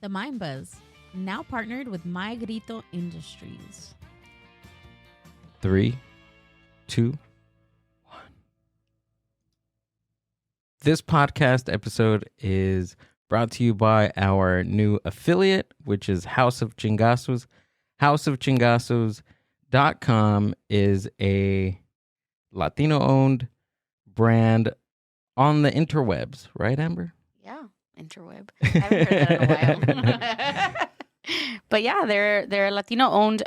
The Mind Buzz, now partnered with My Grito Industries. 3, 2, 1. This podcast episode is brought to you by our new affiliate, which is House of Chingazos. HouseofChingazos.com is a Latino-owned brand on the interwebs, right, Amber? Yeah, interweb. I haven't heard that in a while. But yeah, they're a Latino-owned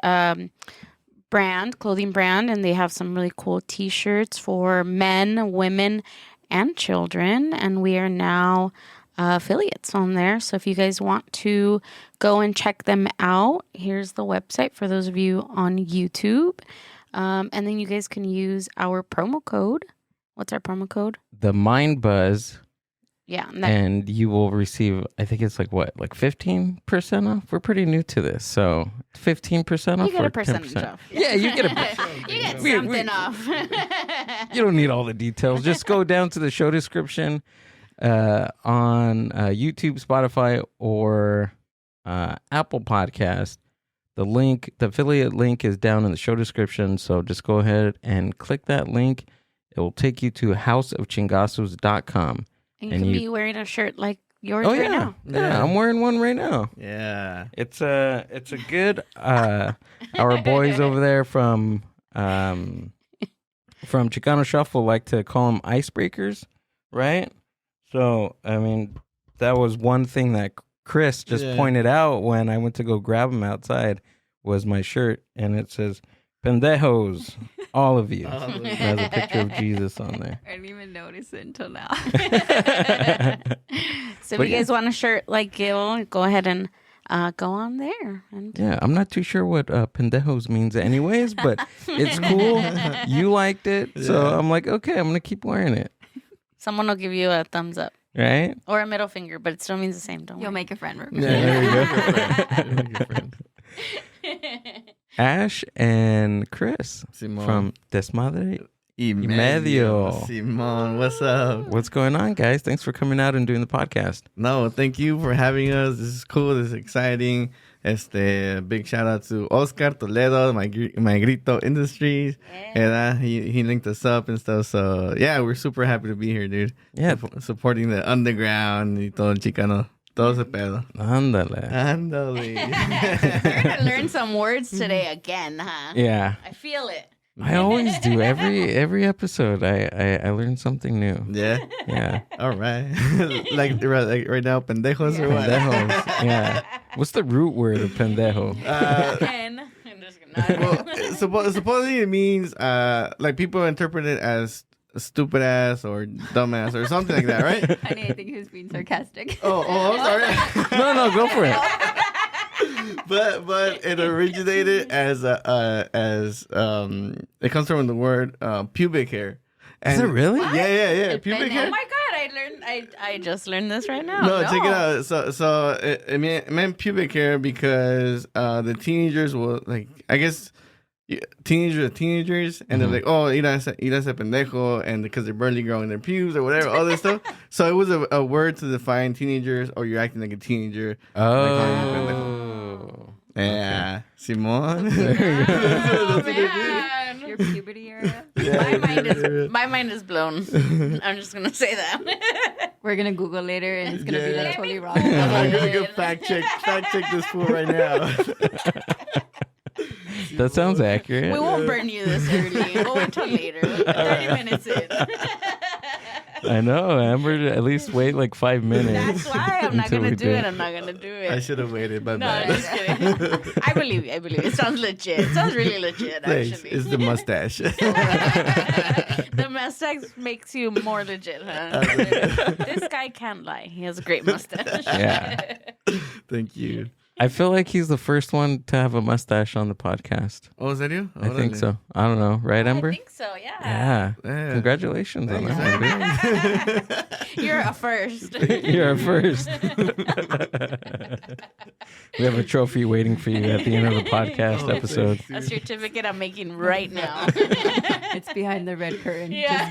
clothing brand, and they have some really cool T-shirts for men, women, and children. And we are now affiliates on there. So if you guys want to go and check them out, here's the website for those of you on YouTube. And then you guys can use our promo code. What's our promo code? The Mind Buzz. Yeah. And you will receive, I think it's like 15% off? We're pretty new to this. So 15% off. You get or a percentage 10%? off. Yeah, you get a You get something off. You don't need all the details. Just go down to the show description on YouTube, Spotify, or Apple Podcast. The affiliate link is down in the show description. So just go ahead and click that link. It will take you to houseofchingazos.com. And you can be wearing a shirt like yours right now. Yeah, I'm wearing one right now. Yeah. It's a good our boys over there from Chicano Shuffle like to call them icebreakers, right? So, I mean, that was one thing that Chris just pointed out when I went to go grab him outside was my shirt, and it says pendejos, all of you. It has a picture of Jesus on there. I didn't even notice it until now. So if you guys want a shirt like Gill, go ahead and go on there. And yeah, I'm not too sure what pendejos means anyways, but it's cool. You liked it, so I'm like, okay, I'm going to keep wearing it. someone will give you a thumbs up. Right? Or a middle finger, but it still means the same. Don't You'll worry. make a friend. Yeah, there you go. Ash and Chris Simon. from Desmadre y Medio. Simon, what's up? What's going on, guys? Thanks for coming out and doing the podcast. No, thank you for having us. This is cool. This is exciting. Big shout out to Oscar Toledo, my Grito Industries. And he linked us up and stuff. So yeah, we're super happy to be here, dude. Yeah. Supporting the underground y todo el Chicano. Todo ese pedo. Ándale. Ándale. You're going to learn some words today again, huh? Yeah. I feel it. I always do. Every episode, I learn something new. Yeah. Yeah. All right. like right now, pendejos or what? Pendejos. Yeah. What's the root word of pendejo? And I'm just gonna Well, supposedly it means like people interpret it as stupid ass or dumbass or something like that, right? Honey, I think he was being sarcastic. Oh, I'm sorry. No, go for it. But it originated as it comes from the word pubic hair. And Is it really? Yeah. Pubic Oh hair. my god, I just learned this right now. No, check it out. So it meant pubic hair because the teenagers will, like, I guess teenagers, and they're like, oh, ir a ese pendejo, and because they're barely growing their pubes or whatever, all this stuff. So it was a word to define teenagers, or you're acting like a teenager. Oh. Yeah, okay. Simon. Oh, man. Your puberty area. My mind is blown. I'm just gonna say that. We're gonna Google later, and it's gonna be like totally wrong. I'm gonna fact check this fool right now. That sounds accurate. We won't burn you this early. Go until later. 30 minutes in. I know. Amber, at least wait like 5 minutes. That's why I'm not going to do it. I'm not going to do it. I should have waited, but no, I'm just kidding. I believe you. It sounds legit. It sounds really legit, actually. It's the mustache. The mustache makes you more legit, huh? This guy can't lie. He has a great mustache. Yeah. Thank you. I feel like he's the first one to have a mustache on the podcast. Oh, is that you? I think so. I don't know. Right, Amber? I think so, yeah. Yeah. Congratulations on that. You're a first. You're a first. We have a trophy waiting for you at the end of the podcast episode. A certificate I'm making right now. It's behind the red curtain. Yeah.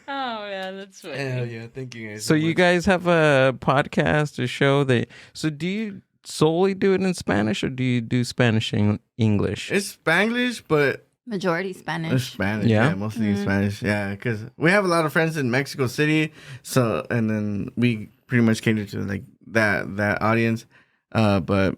Oh yeah, that's funny. Hell yeah, thank you guys. So you much. guys have a podcast, a show that. So do you solely do it in Spanish, or do you do Spanish and English? It's Spanglish, but Majority it's Spanish. Spanish. Yeah? Yeah, mostly in Spanish. Yeah, because we have a lot of friends in Mexico City, so and then we pretty much cater to like that audience, but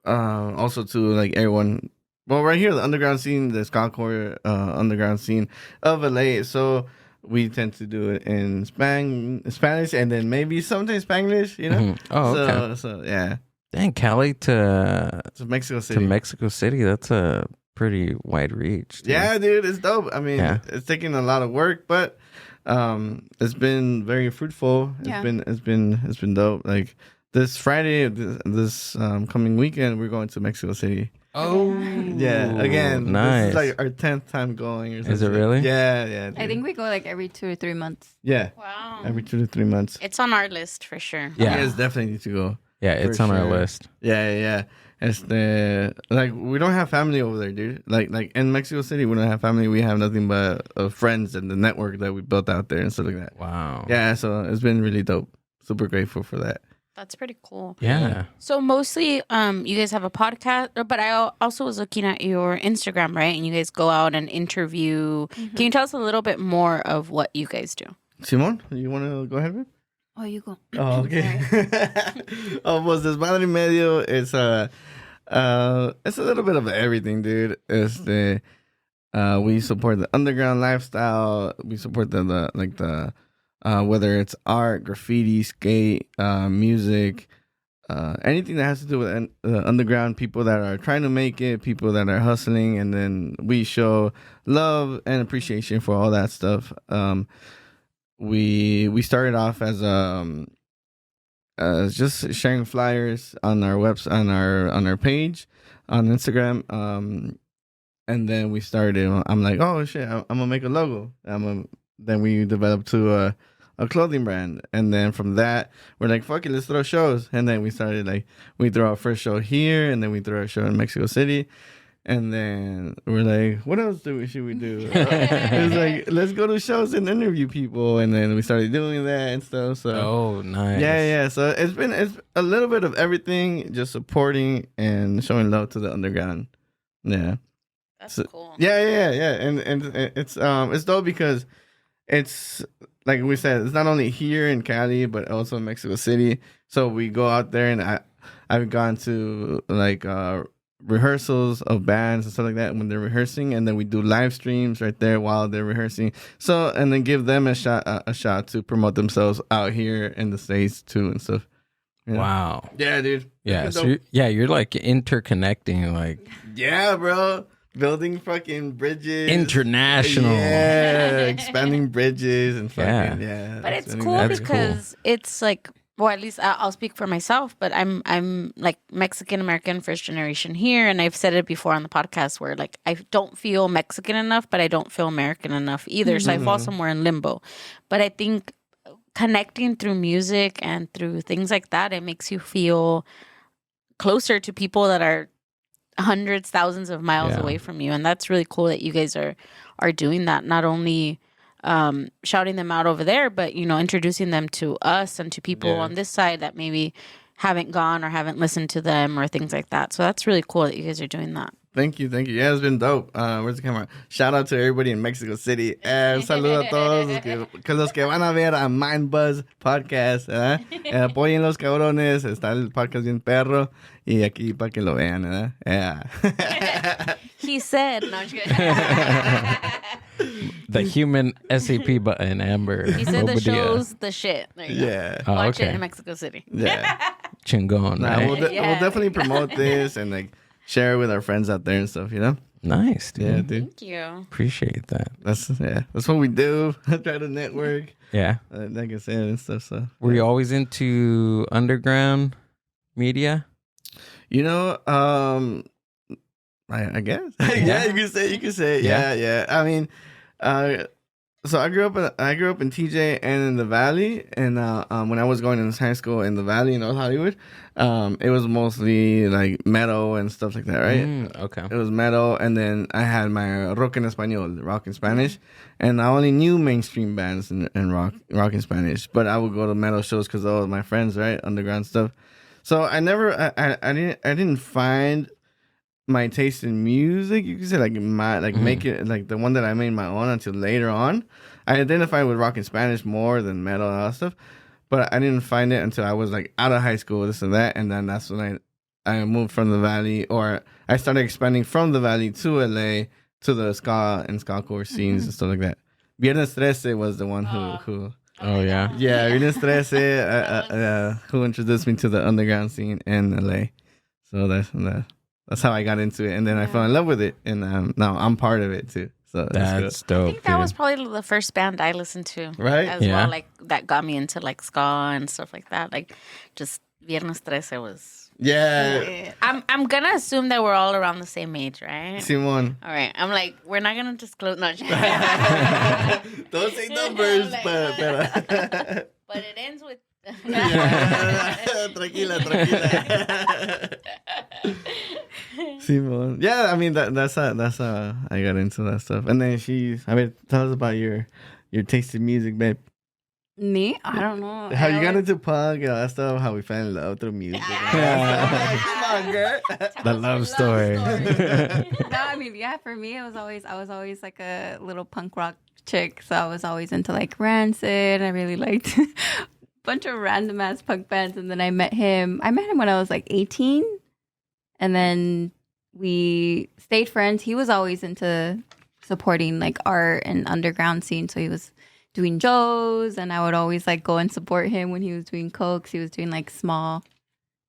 also to like everyone. Well, right here, the underground scene, the Skullcore underground scene of LA. So we tend to do it in Spanish, and then maybe sometimes Spanglish. You know. Mhm. Oh, okay. So yeah, Dang, Cali to to Mexico City. Mexico City. That's a pretty wide reach. Dude. Yeah, dude, it's dope. I mean, Yeah. it's taking a lot of work, but it's been very fruitful. Yeah. It's been dope. Like this Friday, this coming weekend, we're going to Mexico City. Oh, Yeah, again, nice. This is like our 10th time going. Or something. Is it really? Yeah. I dude. think we go like every 2 or 3 months. Yeah, Wow. every 2 to 3 months. It's on our list for sure. Yeah. You guys definitely need to go. Yeah, it's For on our sure. list. Yeah. It's like we don't have family over there, dude. Like in Mexico City, we don't have family. We have nothing but friends and the network that we built out there and stuff like that. Wow. Yeah, so it's been really dope. Super grateful for that. That's pretty cool. Yeah. So mostly, you guys have a podcast, but I also was looking at your Instagram, right? And you guys go out and interview. Can you tell us a little bit more of what you guys do? Simon, you want to go ahead, man? Oh, you go. Oh, okay. Pues Desmadre y Medio it's a little bit of everything, dude. We support the underground lifestyle. We support the whether it's art, graffiti, skate, music, anything that has to do with underground people that are trying to make it, people that are hustling, and then we show love and appreciation for all that stuff. We started off as just sharing flyers on our website, on our page on Instagram, and then we started. I'm like, oh shit, I'm gonna make a logo. Then we developed to a clothing brand, and then from that we're like, fuck it, let's throw shows. And then we started like we threw our first show here, and then we threw our show in Mexico City. And then we're like, what else should we do? It was like, let's go to shows and interview people. And then we started doing that and stuff. So Oh, nice. yeah. So it's a little bit of everything, just supporting and showing love to the underground. Yeah. That's So- cool. Yeah. And it's dope because it's like we said, it's not only here in Cali but also in Mexico City. So we go out there, and I've gone to like rehearsals of bands and stuff like that when they're rehearsing, and then we do live streams right there while they're rehearsing. So and then give them a shot to promote themselves out here in the States too and stuff. Yeah. Wow. Yeah, dude. Yeah. It's So dope. you're like interconnecting, like Yeah, bro. Building fucking bridges. international. Yeah, expanding bridges and fucking yeah. But it's expanding cool that. That's because it's like, well, at least I'll speak for myself, but I'm like Mexican American first generation here, and I've said it before on the podcast where like I don't feel Mexican enough, but I don't feel American enough either, so I fall somewhere in limbo. But I think connecting through music and through things like that, it makes you feel closer to people that are hundreds, thousands of miles Yeah. away from you, and that's really cool that you guys are doing that. Not only shouting them out over there, but introducing them to us and to people Yeah. on this side that maybe haven't gone or haven't listened to them or things like that. So that's really cool that you guys are doing that. Thank you. Yeah, it's been dope. Where's the camera? Shout out to everybody in Mexico City. Un saludo a todos los que van a ver a Mind Buzz Podcast. Apoyen los cabrones. Está el podcast bien perro. Y aquí para que lo vean. Yeah. He said, no, I'm just kidding. The human SAP button, Amber. He said the Obadiah. show's the shit. There you go. Yeah. Oh, Watch okay. it in Mexico City. Yeah. Chingon, Nah, right? we'll definitely promote this and like share it with our friends out there and stuff, Nice, dude. Yeah, dude. Thank you. Appreciate that. That's what we do. Try to network, Yeah. like I said, and stuff. So Were you always into underground media? I guess. Yeah, you can say. Yeah. Yeah. I mean, So I grew up in TJ and in the Valley, and when I was going in high school in the Valley in North Hollywood, it was mostly like metal and stuff like that, right? Okay. It was metal, and then I had my rock en español, rock in Spanish, and I only knew mainstream bands and rock in Spanish, but I would go to metal shows because all of my friends, right, underground stuff. So I didn't find my taste in music, you could say, like make it like the one that I made my own until later on. I identified with rock in Spanish more than metal and all that stuff, but I didn't find it until I was like out of high school, this and that, and then that's when I moved from the Valley, or I started expanding from the Valley to LA to the ska and ska-core scenes and stuff like that. Viernes 13 was the one who Oh yeah. yeah, Viernes 13 who introduced me to the underground scene in LA. So that's how I got into it, and then I fell in love with it, and now I'm part of it too. So That's I dope. think that was probably the first band I listened to, Right? As Yeah. well, like that got me into like ska and stuff like that. Like just Viernes 13 was. Yeah, I'm gonna assume that we're all around the same age, right? Simon. All right. I'm like, we're not gonna disclose. No, Don't say numbers, Like, but but it ends with. tranquila. Simon. Yeah, I mean that's how I got into that stuff. And then tell us about your taste in music, babe. Me? I don't know. How you got into punk and all that stuff, how we fell in love through music. Come on, girl. The love story. No, I mean, yeah, for me, I was always like a little punk rock chick. So I was always into like Rancid. I really liked a bunch of random ass punk bands. And then I met him when I was like 18. And then we stayed friends. He was always into supporting like art and underground scene. So he was doing Joe's, and I would always like go and support him when he was doing Cokes. He was doing like small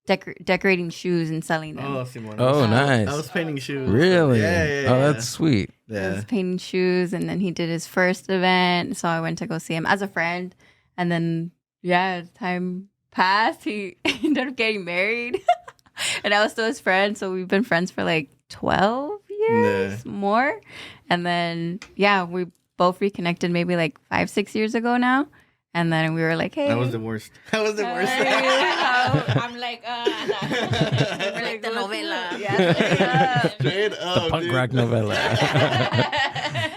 decorating shoes and selling them. Oh, Simon. Oh, nice. I was painting shoes. Really? Yeah. Oh, that's sweet. He Yeah. was painting shoes, and then he did his first event. So I went to go see him as a friend. And then, yeah, time passed. He ended up getting married. And I was still his friend. So we've been friends for like 12 years more. And then, yeah, we both reconnected maybe like 5-6 years ago now. And then we were like, hey. That was the worst. I'm like, we're like the novela. Yeah. Straight up, The punk dude. rock novella.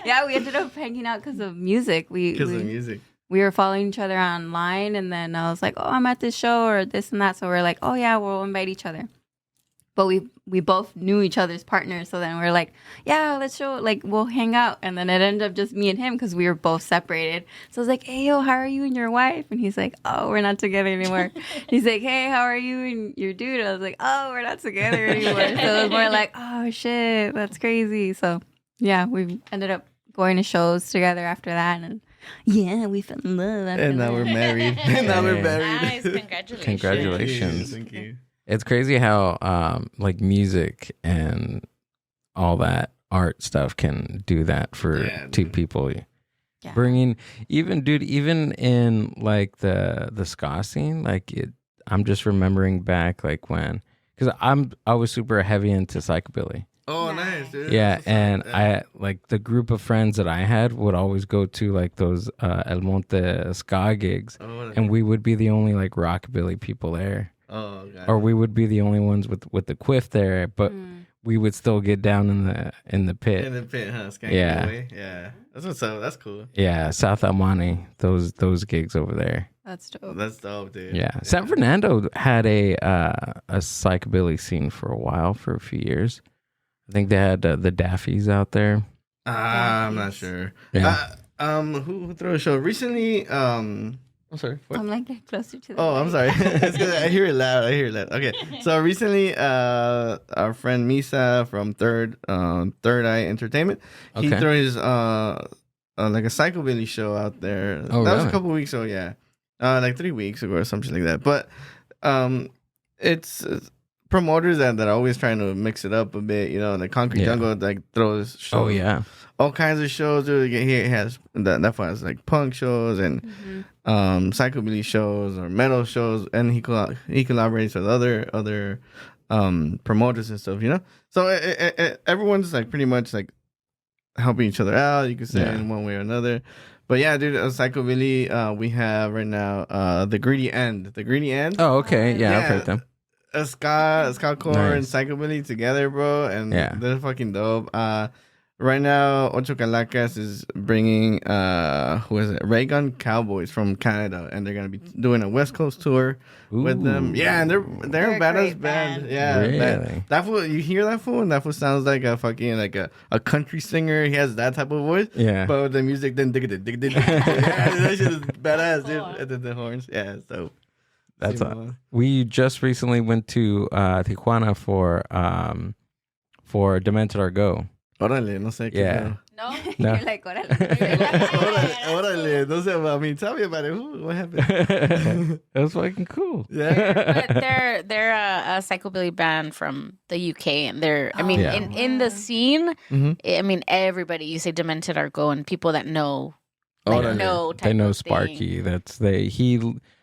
Yeah, we ended up hanging out because of music. Because of music. We were following each other online, and then I was like, oh, I'm at this show or this and that. So we're like, oh, yeah, we'll invite each other. But we both knew each other's partners. So then we're like, yeah, let's show, like, we'll hang out. And then it ended up just me and him because we were both separated. So I was like, hey, yo, how are you and your wife? And he's like, oh, we're not together anymore. He's like, hey, how are you and your dude? I was like, oh, we're not together anymore. So it was more like, oh, shit, that's crazy. So, yeah, we ended up going to shows together after that. And yeah, we fell in love. And now we're married. And now we're married. Nice, congratulations. Congratulations. Thank you. It's crazy how like music and all that art stuff can do that for two people. Yeah. Bringing even in like the ska scene, like I'm just remembering back like when, because I was super heavy into psychobilly. Oh, nice, dude. Yeah, That's and awesome. Yeah. I like the group of friends that I had would always go to like those El Monte ska gigs, and we would be the only like rockabilly people there. Oh, God. Or we would be the only ones with the quiff there, but we would still get down in the pit. In the pit, huh? Skanking Yeah. away. Yeah. That's what's up. That's cool. Yeah, South Almani, those gigs over there. That's dope. That's dope, dude. Yeah. San Fernando had a psychobilly scene for a while, for a few years. I think they had the Daffies out there. I'm not sure. Yeah. Who threw a show recently? I'm sorry. What? I'm like closer to the Oh, I'm mic. sorry. It's 'cause I hear it loud. Okay. So recently, our friend Misa from Third Eye Entertainment, he Okay. threw his like a psychobilly show out there. Oh, that was a really? couple weeks ago. Yeah, like 3 weeks ago or something like that. But it's promoters that are always trying to mix it up a bit. You know, the Concrete Yeah. Jungle like throws shows. Oh yeah. All kinds of shows. Dude. He has that has like punk shows and psychobilly shows or metal shows, and he collaborates with other promoters and stuff. You know, so everyone's like pretty much like helping each other out. You could say Yeah. in one way or another. But yeah, dude, psychobilly. We have right now the Greedy End. The Greedy End. Oh, okay. Yeah, I've Yeah. heard them. Ska core and Nice. psychobilly together, bro, and Yeah. they're fucking dope. Right now, Ocho Calacas is bringing who is it? Ray Gun Cowboys from Canada, and they're gonna be doing a West Coast tour with them. Ooh. Yeah, and they're They're a a badass great band. band. Yeah, Really? that fool. You hear that fool, and that fool sounds like a fucking like a country singer. He has that type of voice. Yeah. But with the music, then dig it. Yeah, that shit is badass, dude. And then the horns. Yeah, so That's we just recently went to Tijuana for Demented Our Go. Órale, no sé qué. Yeah. pedo. No. No. You're like, órale. Órale, no sé. I mean, tell me about it. What happened? It was fucking cool. Yeah. But they're a psychobilly band from the UK, and they're I mean Yeah. in the scene, Mhm. I mean everybody. You say Demented or Go, and people that know, like Órale. know, They type know of thing. Sparky.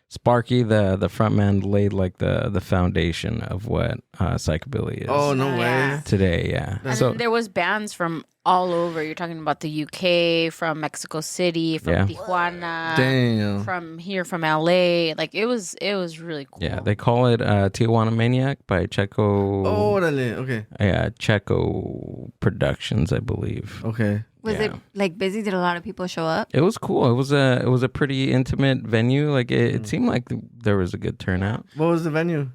Sparky, the front man, laid like the foundation of what psychobilly is. Oh, no Yeah. way. Today, yeah. And So there was bands from all over. You're talking about the UK, from Mexico City, from Yeah. Tijuana, Damn. from here, from LA. Like it was really cool. yeah, they call it Tijuana Maniac by Checo. Órale. Okay. Yeah, Checo Productions, I believe. Okay. Was Yeah. it like busy? Did a lot of people show up? It was cool. It was a pretty intimate venue. Like it seemed like there was a good turnout. What was the venue?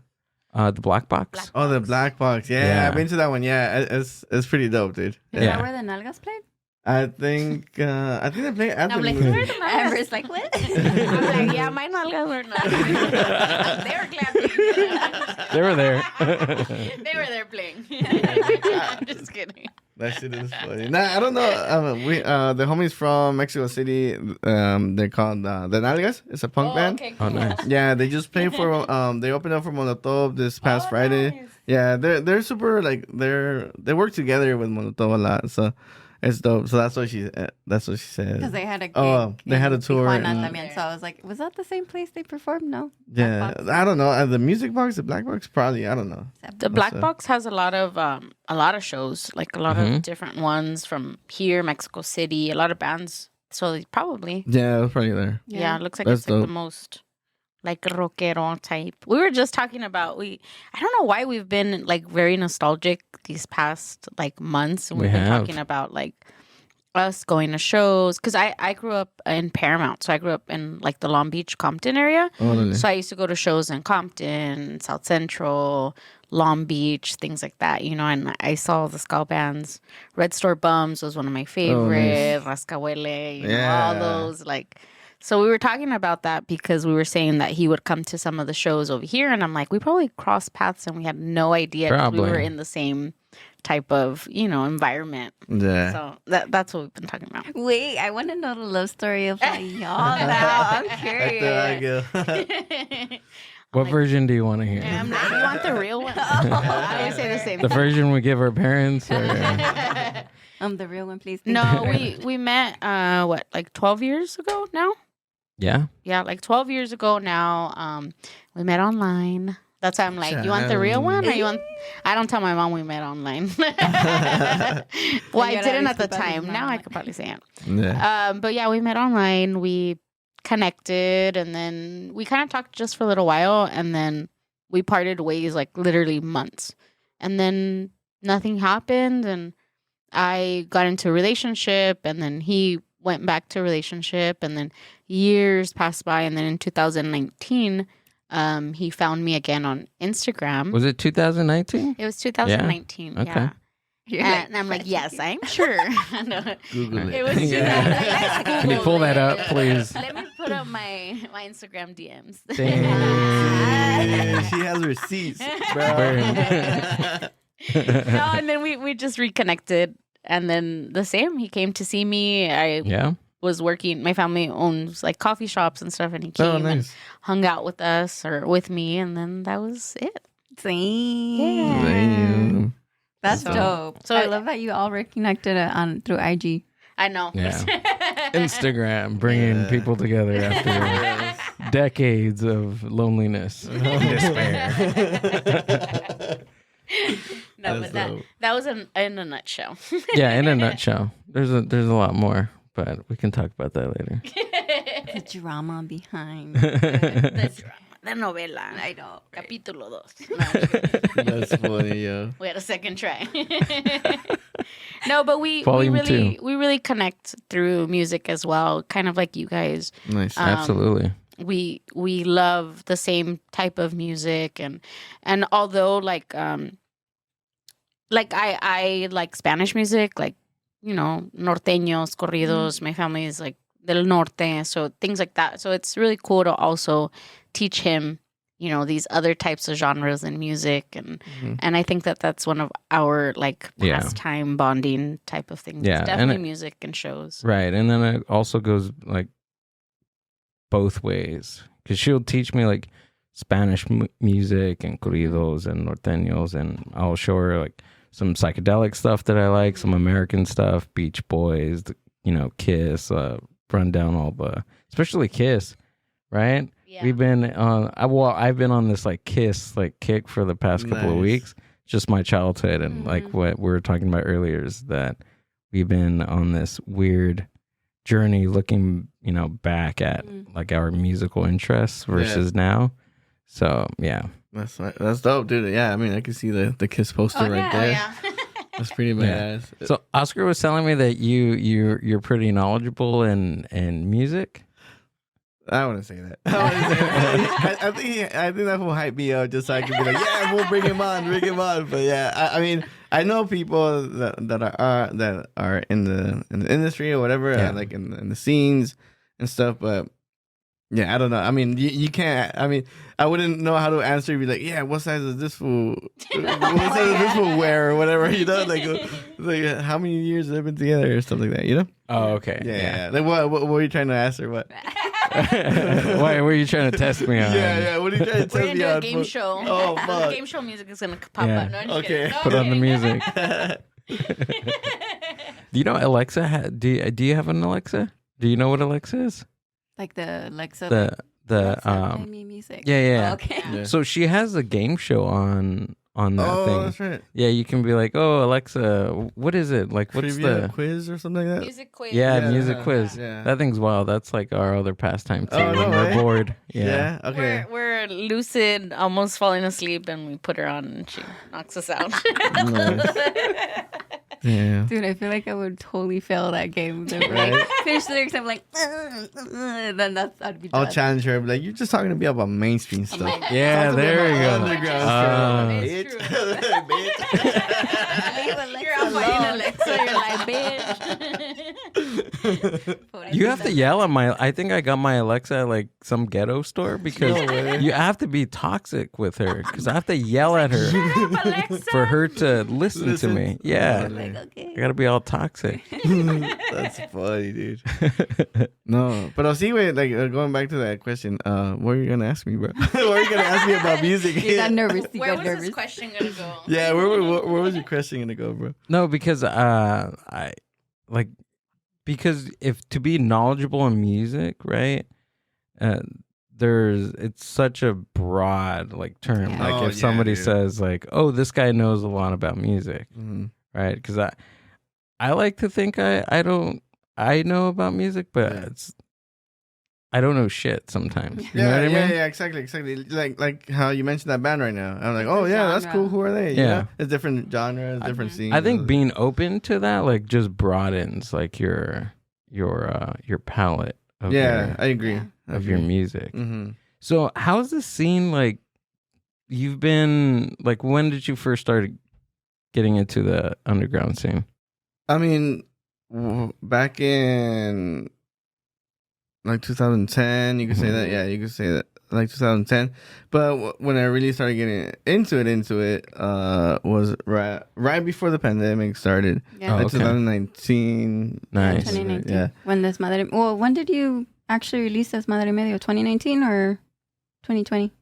The Black Box. Oh, the Black Box. Yeah, Yeah. I've been to that one. Yeah, it's pretty dope, dude. Is Yeah. that where the Nalgas played? I think they play at the I'm like, movie. where the nalgas? Amber's like, what? I'm like, yeah, my nalgas were not. They were clapping. They were there. They were there playing. I'm just kidding. That shit is funny. Nah, I don't know. We the homies from Mexico City. They're called the Nalgas. It's a punk band. Okay, Oh, cool. nice. Yeah, they just played for they opened up for Molotov this past Friday. nice. Yeah, they're super like they work together with Molotov a lot, so it's dope. So that's what she said. Because they had a gig They had a in tour Tijuana and- también. So I was like, was that the same place they performed? No. Yeah, Black Box. I don't know. The music box, the black box, probably. I don't know. The Black So- Box has a lot of shows, like a lot of different ones from here, Mexico City, a lot of bands. So they probably, Yeah, it was probably there. yeah, it looks like That's it's like the dope. most like rockero type. We were just talking about I don't know why we've been like very nostalgic these past like months. And We we've been have. talking about like us going to shows because I grew up in Paramount, so I grew up in like the Long Beach, Compton area. Órale. So I used to go to shows in Compton, South Central, Long Beach, things like that, you know, and I saw the ska bands. Red Store Bums was one of my favorite, Rascahuele, you know, all Yeah. those, like, so we were talking about that because we were saying that he would come to some of the shows over here, and I'm like, we probably crossed paths and we had no idea 'cause we Probably. were in the same type of, you know, environment. Yeah. So that's what we've been talking about. Wait, I want to know the love story of y'all now. I'm curious. What version do you want to hear? You want the real one? I always say the same The version we give our parents? Or, The real one, please. No, we met like 12 years ago now? yeah. Yeah, like 12 years ago now. We met online. That's why I'm like, you want the real one or you want I don't tell my mom we met online. Well, I didn't at the time. Now I could probably say it. Yeah. But yeah, we met online. We connected and then we kind of talked just for a little while and then we parted ways like literally months. And then nothing happened and I got into a relationship and then he went back to a relationship and then years passed by and then in 2019 he found me again on Instagram. Was it 2019? It was 2019. Okay. Yeah. You're And I'm like, yes, I'm sure. No, Google it. it was Yeah. Can you pull that up, please? Let me put up my Instagram DMs. Damn, she has receipts, bro. No, and then we just reconnected, and then the same. He came to see me. I Yeah. was working. My family owns like coffee shops and stuff, and he came Oh, and nice. hung out with us or with me, and then that was it. Damn. Damn. That's So- dope. so I it- love that you all reconnected through IG. I know. Yeah. Instagram bringing people together after decades of loneliness and despair. No, That's but dope. that was in a nutshell. Yeah, in a nutshell. There's a lot more, but we can talk about that later. The drama behind. That's right. The novela. I know. Right? Capítulo 2. No, That's funny, yo. we had a second try. No, but we Volume really connect through music as well, kind of like you guys. Nice. Absolutely. We love the same type of music, and although like I like Spanish music, like, you know, norteños, corridos. My family is like del norte, so things like that. So it's really cool to also teach him, you know, these other types of genres in music, and I think that that's one of our like pastime bonding type of things. Yeah, It's definitely music and shows. Right. And then it also goes like both ways, because she'll teach me like Spanish music and corridos and norteños, and I'll show her like some psychedelic stuff that I like, some American stuff, Beach Boys, you know, Kiss, run down all the, especially Kiss, right? Yeah. We've been on, I've been on this like Kiss like kick for the past couple of weeks. Just my childhood, and like what we were talking about earlier is that we've been on this weird journey looking, you know, back at like our musical interests versus now. So yeah. That's dope, dude. Yeah, I mean, I can see the Kiss poster right there. Yeah. That's pretty badass. So Oscar was telling me that you're pretty knowledgeable in music. I wouldn't say that. I think that will hype me up just so I can be like, yeah, we'll bring him on. But yeah, I mean, I know people that are in the industry or whatever, like in the scenes and stuff, but. Yeah, I don't know. I mean, you can't. I mean, I wouldn't know how to answer. You'd be like, yeah, what size is this fool? What size does this fool wear or whatever? You know, like how many years have they been together or something like that? You know? Oh, okay. Yeah. Like, what were you trying to ask her? What? Why were you trying to test me on? Yeah. What are you trying to test me on? We're gonna do a game show. Oh, fuck. The game show music is gonna pop up. No, I'm just Okay. kidding. No, Put I'm on the kidding. music. Do you know Alexa? Do you have an Alexa? Do you know what Alexa is? Like the Alexa. The play me music. Yeah. Oh, okay. Yeah. So she has a game show on that thing. That's right. Yeah, you can be like, oh, Alexa, what is it? Like, what's Trivia quiz or something like that? Music quiz. Yeah, music quiz. Yeah. That thing's wild. That's like our other pastime too. Oh, no when we're way. bored. Yeah. Okay. We're lucid, almost falling asleep, and we put her on, and she knocks us out. Nice. Yeah. Dude, I feel like I would totally fail that game. They would Right? like finish the lyrics. I'm like, then I'd be done. I'll challenge her. Like, you're just talking to me about mainstream stuff. Yeah, Talk to me there we about go. underground It's stuff. true. Bitch. You're on my Alexa. You're like, bitch. You have to yell at my. I think I got my Alexa at like some ghetto store because No way. you have to be toxic with her because I have to yell at her for her to listen to me. Yeah, Like, okay. I gotta be all toxic. That's funny, dude. No, but I'll see. Wait, like going back to that question. What are you gonna ask me, bro? What are you gonna ask me about music? You got nervous. You Where got was nervous. this question gonna go? Yeah, where was your question gonna go, bro? No, because I like because if to be knowledgeable in music, right? It's such a broad like term. Yeah. Like Oh, if yeah, somebody dude. says like, "Oh, this guy knows a lot about music," Mm-hmm. right? Because I like to think I know about music, but Yeah. I don't know shit sometimes. You Yeah, know what I mean? yeah, exactly. Like how you mentioned that band right now. I'm like, The oh yeah, that's genre. cool. Who are they? You Yeah. know? It's different genres, different scenes. I think being open to that like just broadens like your palette of I agree. Yeah. your music. Mm-hmm. So how's the scene like? You've been like, when did you first start getting into the underground scene? I mean, back in like 2010, you could say that. Yeah, you could say that, like 2010. But when I really started getting into it was right before the pandemic started. Yeah. Oh, Like okay. 2019. Nice. 2019. Yeah. When Desmadre. Well, when did you actually release Desmadre y Medio? 2019 or 2020?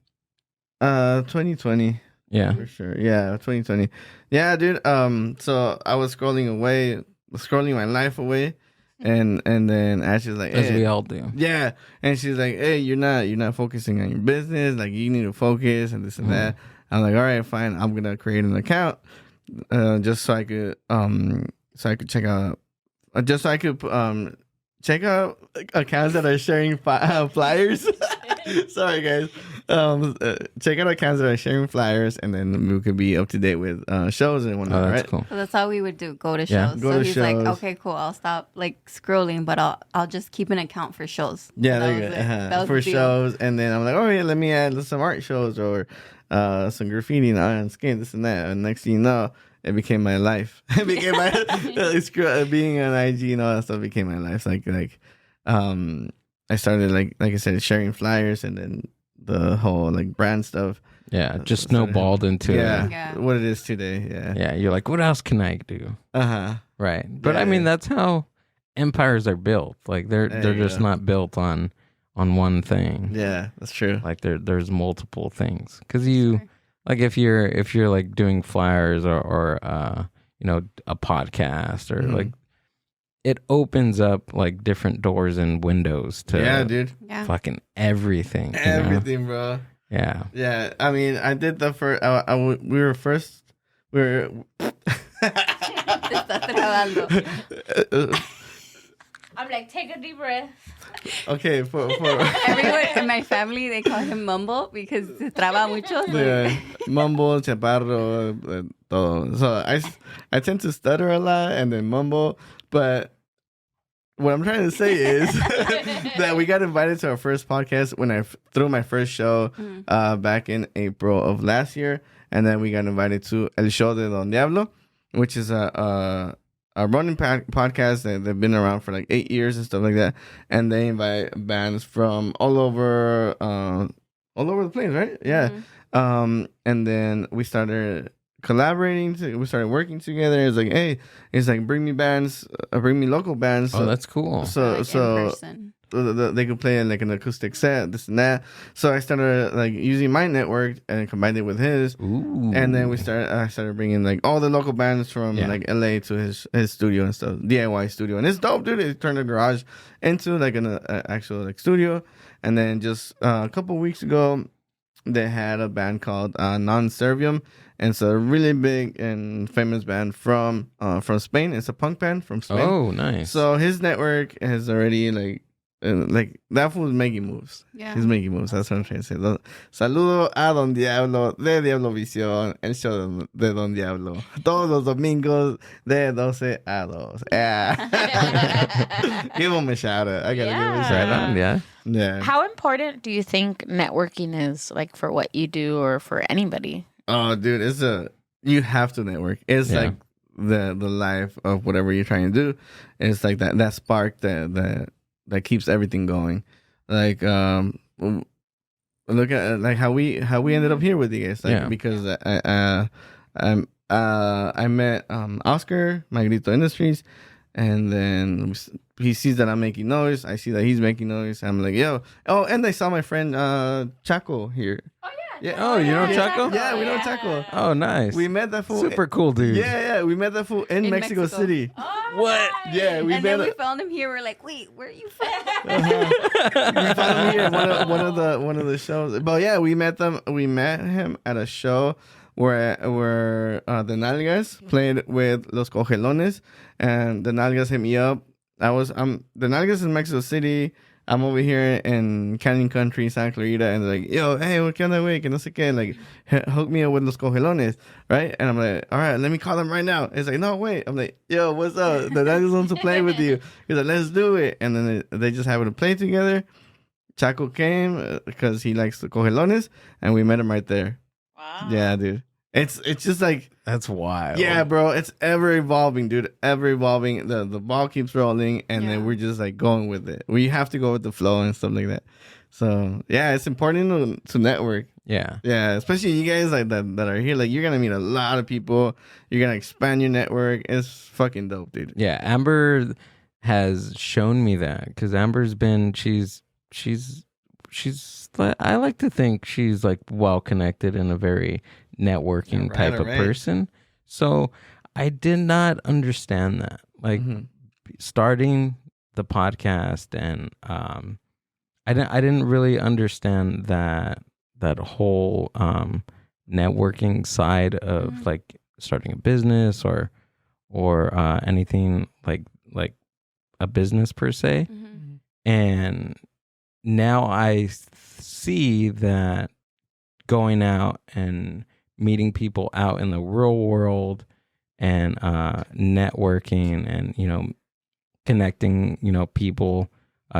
2020 Yeah. for sure. Yeah, 2020. Yeah, dude. So I was scrolling my life away, and then Ashley's like, As hey, we all do. yeah, and she's like, hey, you're not focusing on your business. Like, you need to focus and this and that. I'm like, all right, fine. I'm gonna create an account, just so I could check out, just so I could check out accounts that are sharing flyers. Sorry, guys. Check out accounts that are sharing flyers, and then we could be up to date with shows and whatnot. Oh, that's right? cool. So that's how we would do. Go to Yeah. shows. Go So to he's like, shows. okay, cool. I'll stop like scrolling, but I'll just keep an account for shows. Yeah, That there you was go. it. That was For the deal. shows, and then I'm like, oh yeah, let me add some art shows or some graffiti and skin, this and that. And next thing you know, it became my life. It became my being on IG and all that stuff became my life. I started like I said, sharing flyers, and then the whole like brand stuff. Yeah, just snowballed into Yeah. what it is today. Yeah. Yeah, you're like, what else can I do? Right. But Yeah, I mean, yeah. that's how empires are built. Like they're There you just go. not built on one thing. Yeah, that's true. Like there's multiple things. Cuz you like if you're like doing flyers or you know, a podcast or Mhm. like it opens up like different doors and windows to Yeah, dude. Yeah. fucking everything. you know? Everything, bro. Yeah. Yeah, I mean, I did the first. We were first. We were. Te estás trabando. I'm like, take a deep breath. Okay, for Everyone in my family, they call him Mumble because se traba mucho. yeah, mumble, chaparro, todo. So I tend to stutter a lot and then mumble, but what I'm trying to say is that we got invited to our first podcast when I threw my first show back in April of last year, and then we got invited to El Show de Don Diablo, which is a running podcast that they've been around for like 8 years and stuff like that, and they invite bands from all over the place, right? Yeah. And then we started collaborating. We started working together. It's like, hey, bring me bands, bring me local bands. Oh, that's cool. So Like, in person. they could play in like an acoustic set, this and that. So I started like using my network and combined it with his. Ooh. And then I started bringing like all the local bands from Yeah. like LA to his studio and stuff, DIY studio, and it's dope, dude. It turned a garage into like an actual like studio. And then just a couple weeks ago, they had a band called Non Servium, and it's a really big and famous band from Spain. It's a punk band from Spain. Oh, nice. So his network has already like that fool's making moves. Yeah. He's making moves. That's what I'm trying to say. Saludo a Don Diablo de Diablo Visión, el show de Don Diablo. Todos los domingos de 12 a 2. Yeah. Give him a shout out. I gotta give him a right shout out. on, yeah. Yeah. How important do you think networking is, like for what you do or for anybody? Oh, dude, you have to network. It's Yeah. like the life of whatever you're trying to do. It's like that spark that keeps everything going. Like look at like how we ended up here with you guys. Like Yeah. because I met Oscar, Magrito Industries, and then he sees that I'm making noise. I see that he's making noise. I'm like, yo. Oh, and I saw my friend Chaco here. Yeah. Oh, you know Chaco? Yeah, we know Chaco. Oh, nice. We met that fool. Super cool dude. Yeah, we met that fool in Mexico Mexico. City. What? Yeah, we And met. then we found him here. We're like, wait, where are you from? We found him here at one of the shows. But yeah, we met them. We met him at a show where the Nalgas played with Los Cogelones, and the Nalgas hit me up. The Nalgas in Mexico City. I'm over here in Canyon Country, Santa Clarita, and they're like, yo, hey, ¿qué onda, güey? Que no sé qué. Like, hook me up with Los Cogelones, right? And I'm like, all right, let me call them right now. It's like, no, wait. I'm like, yo, what's up? The Nalgas want to play with you. He's like, let's do it. And then they just happened to play together. Chaco came because he likes the Cogelones, and we met him right there. Wow. Yeah, dude. It's just like, That's wild. yeah, bro. It's ever evolving, dude. Ever evolving. The ball keeps rolling, and Yeah. then we're just like going with it. We have to go with the flow and stuff like that. So yeah, it's important to network. Yeah. Yeah, especially you guys like that are here. Like you're gonna meet a lot of people. You're gonna expand your network. It's fucking dope, dude. Yeah. Amber has shown me that because Amber's been, she's, I like to think she's like well connected and a very networking Alright, type of alright. person. So I did not understand that. Like Mhm. starting the podcast and I didn't really understand that whole networking side of like starting a business or anything like a business per se. And now I see that going out and meeting people out in the real world and networking and, you know, connecting, you know, people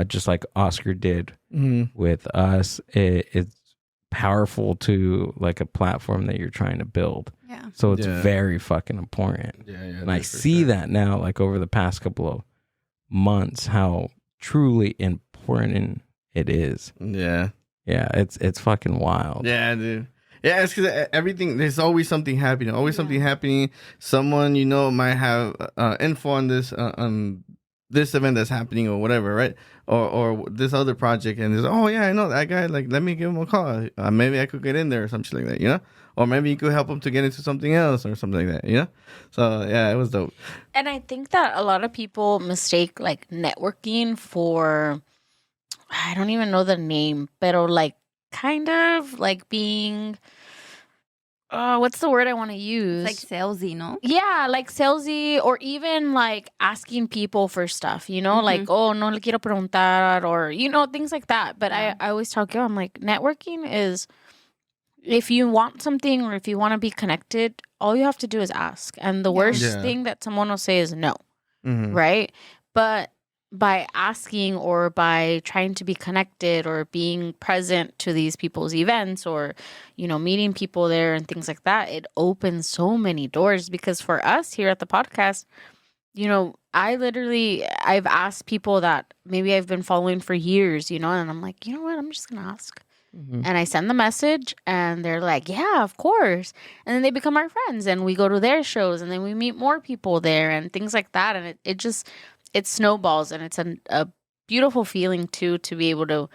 just like Oscar did with us, it's powerful to like a platform that you're trying to build. Yeah. So it's very fucking important. Yeah, And I see that now, like over the past couple of months, how truly important it is. Yeah. Yeah, it's fucking wild. Yeah, dude. Yeah, it's because everything, there's always something happening. Always something happening. Someone, you know, might have info on this event that's happening or whatever, right? Or this other project, and there's, oh yeah, I know that guy. Like, let me give him a call. Maybe I could get in there or something like that, you know? Or maybe you could help him to get into something else or something like that, you know? So yeah, it was dope. And I think that a lot of people mistake like networking for, I don't even know the name, but like kind of like being, what's the word I want to use? It's like salesy, no? Yeah, like salesy, or even like asking people for stuff, you know, like, oh, no le quiero preguntar, or, you know, things like that. But I always tell Gil, I'm like, networking is, if you want something or if you want to be connected, all you have to do is ask. And the worst thing that someone will say is no, right? But by asking or by trying to be connected or being present to these people's events or, you know, meeting people there and things like that, it opens so many doors. Because for us here at the podcast, you know, I've asked people that maybe I've been following for years, you know, and I'm like, you know what, I'm just going to ask. And I send the message and they're like, yeah, of course. And then they become our friends and we go to their shows and then we meet more people there and things like that. And it snowballs, and it's a beautiful feeling too, to be able to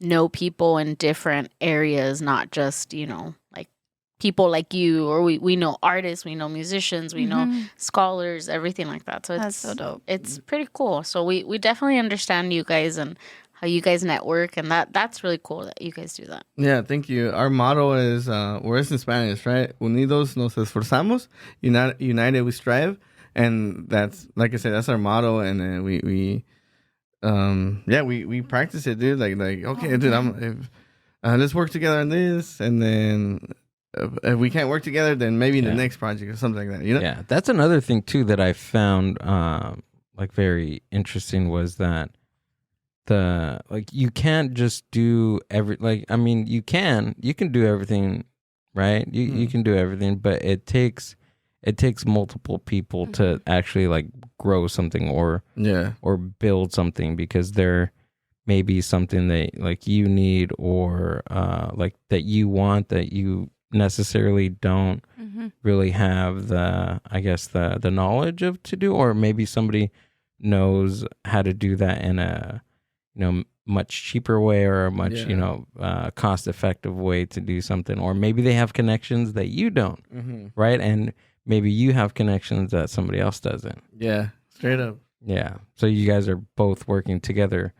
know people in different areas, not just, you know, like people like you, or we know artists, we know musicians, we know scholars, everything like that. So That's so dope. It's pretty cool. So we definitely understand you guys and how you guys network, and that's really cool that you guys do that. Yeah, thank you. Our motto is, it's in Spanish, right? Unidos nos esforzamos, united we strive. And that's, like I said, that's our motto. And then we practice it, dude. Like, okay, dude, let's work together on this. And then if we can't work together, then maybe in the next project or something like that, you know? Yeah, that's another thing too that I found like very interesting, was that you can't just do you can do everything, right? You can do everything, but it takes multiple people to actually like grow something or build something, because there may be something that like you need or like that you want that you necessarily don't really have the knowledge of to do, or maybe somebody knows how to do that in a, you know, much cheaper way or a much you know cost effective way to do something, or maybe they have connections that you don't, right? And maybe you have connections that somebody else doesn't. Yeah, straight up. Yeah, so you guys are both working together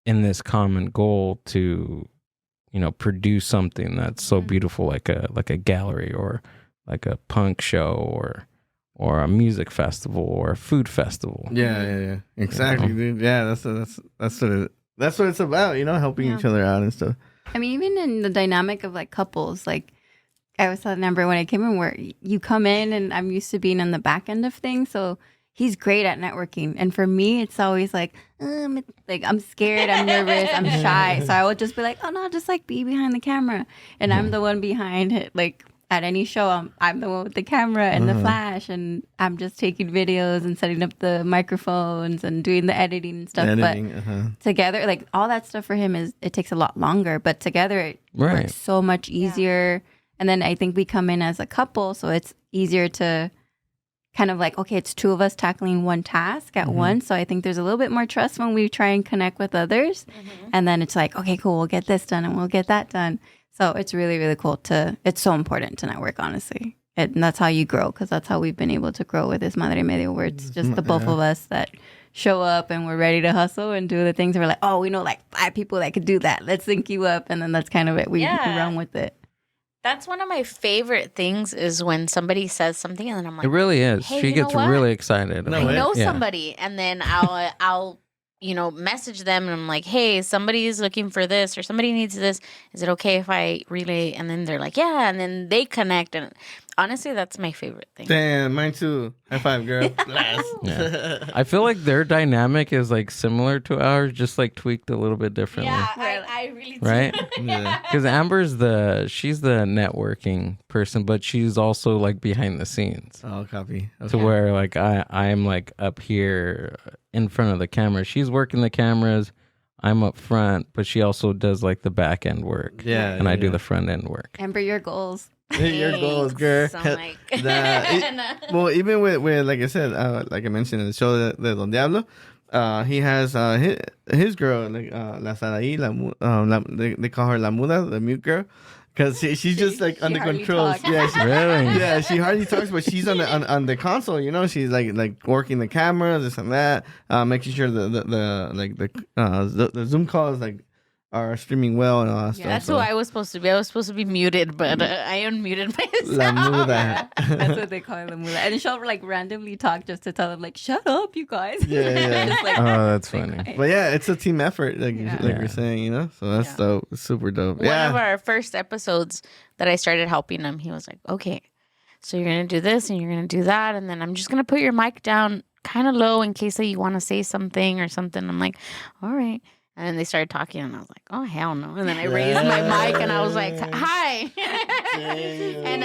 in this common goal to, you know, produce something that's so beautiful, like a gallery or like a punk show or a music festival or a food festival. Yeah. Exactly, dude. Yeah, that's what it's about, you know, helping each other out and stuff. I mean, even in the dynamic of like couples, like I was telling Amber when I came in, where you come in and I'm used to being on the back end of things, so he's great at networking, and for me it's always like I'm scared, I'm nervous, I'm shy, so I would just be like, oh no, just like be behind the camera, and I'm the one behind it. Like at any show, I'm the one with the camera and the flash, and I'm just taking videos and setting up the microphones and doing the editing and stuff. But together, like all that stuff for him it takes a lot longer, but together it works so much easier. And then I think we come in as a couple, so it's easier to kind of like, okay, it's two of us tackling one task at once. So I think there's a little bit more trust when we try and connect with others. And then it's like, okay, cool, we'll get this done and we'll get that done. So it's really, really cool it's so important to network, honestly. And that's how you grow, because that's how we've been able to grow with Desmadre y Medio, where it's just the both of us that show up and we're ready to hustle and do the things. And we're like, oh, we know like 5 people that could do that. Let's link you up. And then that's kind of it. We run with it. That's one of my favorite things is when somebody says something and then I'm like, It really is. Hey, She you know gets what? really excited. No I about way. it. know Yeah. somebody, and then I'll message them and I'm like, hey, somebody is looking for this or somebody needs this. Is it okay if I relay? And then they're like, yeah, and then they connect. And honestly, that's my favorite thing. Damn, mine too. High five, girl. Blast. Yeah. I feel like their dynamic is like similar to ours, just like tweaked a little bit differently. I really do. Right? Yeah. Because Amber's she's the networking person, but she's also like behind the scenes. Oh, copy. To Okay. where like I'm like up here in front of the camera. She's working the cameras. I'm up front, but she also does like the back end work. Yeah. And I do the front end work. Amber, your goals. Your goals, girl. Thanks. I'm like, Well, even with like I said, like I mentioned in the show de Don Diablo, he has his girl, like La Saraí, they call her La Muda, the mute girl, because she's just like under hardly control. talks. Yeah, Really? yeah, she hardly talks, but she's on the console. You know, she's like working the cameras, this and that, making sure the Zoom calls are streaming well and all that stuff. that's who I was supposed to be. I was supposed to be muted, but I unmuted La myself. Muda. That's what they call it, the mula. And then she'll like randomly talk just to tell them like, shut up, you guys. Yeah. Just, like, Oh, that's be funny. quiet. But yeah, it's a team effort, like Yeah. Yeah. you're saying, you know. So that's Yeah. dope, super dope. One Yeah, of our first episodes that I started helping him, he was like, okay, so you're going to do this and you're going to do that. And then I'm just going to put your mic down kind of low in case that you want to say something or something. I'm like, all right. And then they started talking and I was like, oh, hell no. And then I raised my mic and I was like, hi. And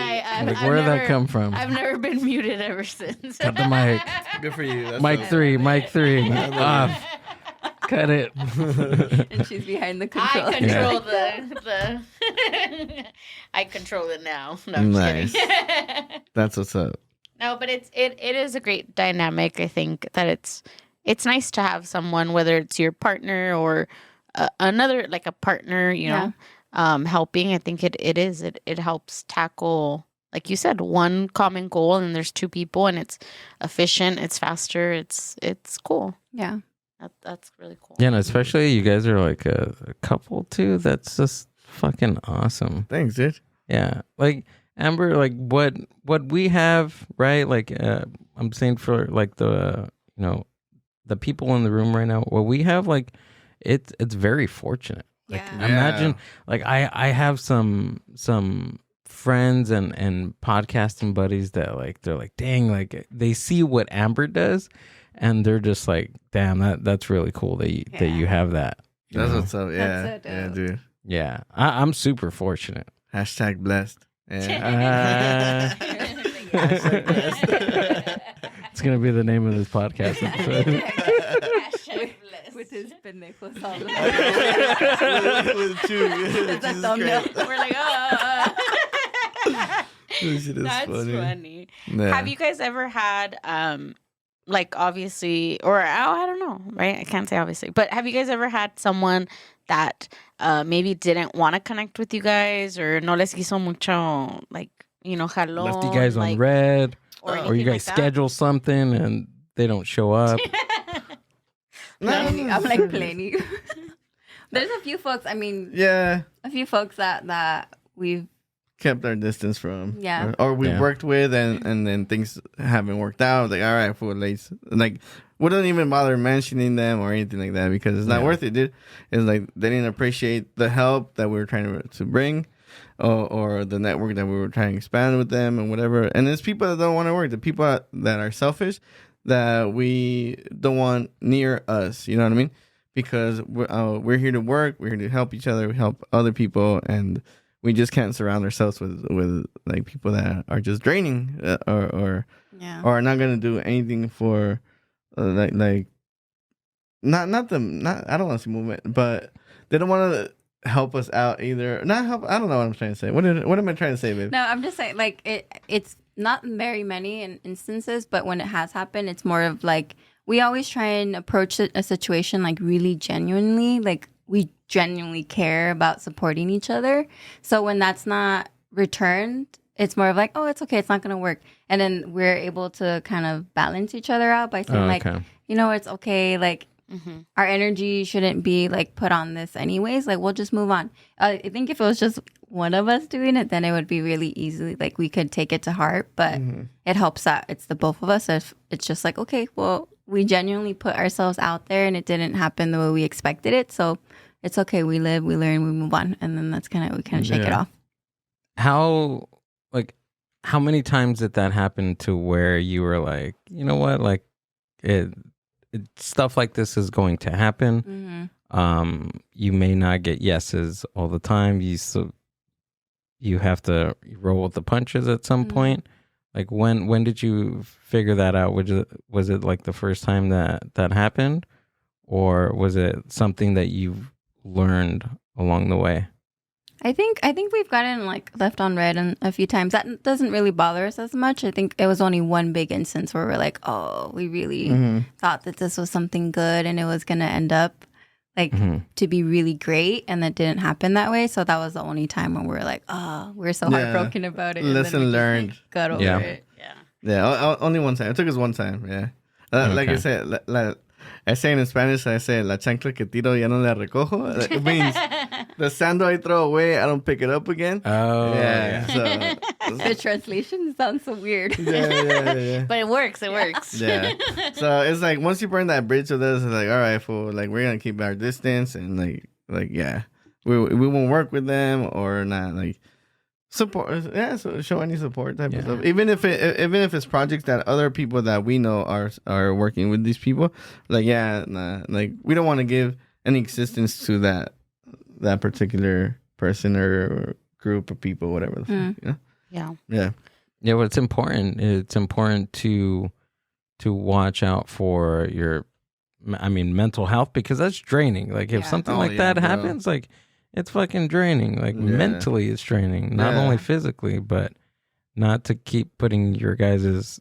Like, I've where did never, that come from? I've never been muted ever since. Cut the mic. good for you. That's Mic dope. 3, mic 3. Off. Cut it. And she's behind the I control. control the I control it now. No, I'm Nice. just kidding. That's what's up. No, but it is a great dynamic. I think that it's nice to have someone, whether it's your partner or another like a partner, you know, helping. I think it helps tackle, like you said, one common goal, and there's two people, and it's efficient, it's faster, it's cool. Yeah. That's really cool. Yeah, and especially you guys are like a couple too. That's just fucking awesome. Thanks, dude. Yeah, like Amber, like what we have, right? Like I'm saying for like the the people in the room right now, what we have, like it's very fortunate. Like Yeah. imagine, like I have some friends and podcasting buddies that like they're like, dang, like they see what Amber does, and they're just like, damn, that's really cool that you have that. you That's know? what's up. Yeah, That's so yeah, dope. dude. Yeah, I'm super fortunate. Hashtag blessed. Yeah. Hashtag blessed. It's gonna be the name of this podcast episode. With his pendejos all With two. It's a Jesus thumbnail. Christ. We're like, This shit is that's funny. funny. Yeah. Have you guys ever had like obviously, or I don't know, right? I can't say obviously, but have you guys ever had someone that maybe didn't want to connect with you guys, or no les quiso mucho, like, you know, jalón, Left you guys on like, red, or or you anything guys like that? schedule something and they don't show up. I'm like plenty. There's a few folks, I mean, Yeah. a few folks that we've Kept our distance from. Yeah. Or we Yeah. worked with and then things haven't worked out. Like, all right, fool, late. Like, we don't even bother mentioning them or anything like that because it's not Yeah. worth it, dude. It's like they didn't appreciate the help that we were trying to bring or the network that we were trying to expand with them and whatever. And there's people that don't want to work. The people that are selfish that we don't want near us. You know what I mean? Because we're here to work. We're here to help each other. We help other people. And we just can't surround ourselves with like people that are just draining or are not going to do anything for like not I don't want to say movement, but they don't want to help us out either. Not help. I don't know what I'm trying to say. What am I trying to say, babe? No, I'm just saying, like, it's not very many instances, but when it has happened, it's more of like, we always try and approach a situation like really genuinely, like we genuinely care about supporting each other. So when that's not returned, it's more of like, oh, it's okay, it's not going to work. And then we're able to kind of balance each other out by saying like, you know, it's okay, like, our energy shouldn't be like put on this anyways. Like, we'll just move on. I think if it was just one of us doing it, then it would be really easily like we could take it to heart. But it helps that it's the both of us. If it's just like, okay, well, we genuinely put ourselves out there and it didn't happen the way we expected it, so it's okay. We live, we learn, we move on, and then that's kind of we kind of shake it off. How many times did that happen to where you were like, you know what, like stuff like this is going to happen. You may not get yeses all the time. You have to roll with the punches at some point. Like when did you figure that out? Was it like the first time that happened, or was it something that you've learned along the way? I think we've gotten like left on red a few times. That doesn't really bother us as much. I think it was only one big instance where we're like, oh, we really thought that this was something good and it was gonna end up like to be really great, and that didn't happen that way. So that was the only time when we're like, oh, we're so heartbroken about it. Lesson learned. Got over it. Yeah, only one time. It took us one time. Yeah, like I said, I say in Spanish, I say la chancla que tiro ya no la recojo. It means the sandal I throw away, I don't pick it up again. Oh, yeah. So the translation sounds so weird. Yeah. But it works. It works. Yeah. So it's like once you burn that bridge with us, it's like, all right, fool, like we're gonna keep our distance and like yeah, we won't work with them or not like. Support, yeah. So show any support type of stuff. Even if it's projects that other people that we know are working with these people, like like we don't want to give any existence to that particular person or group of people, whatever. The fuck, you know? Yeah. Well, it's important. It's important to watch out for your, mental health, because that's draining. Like if something like that happens, like. It's fucking draining. Like mentally, it's draining. Not only physically, but not to keep putting your guys'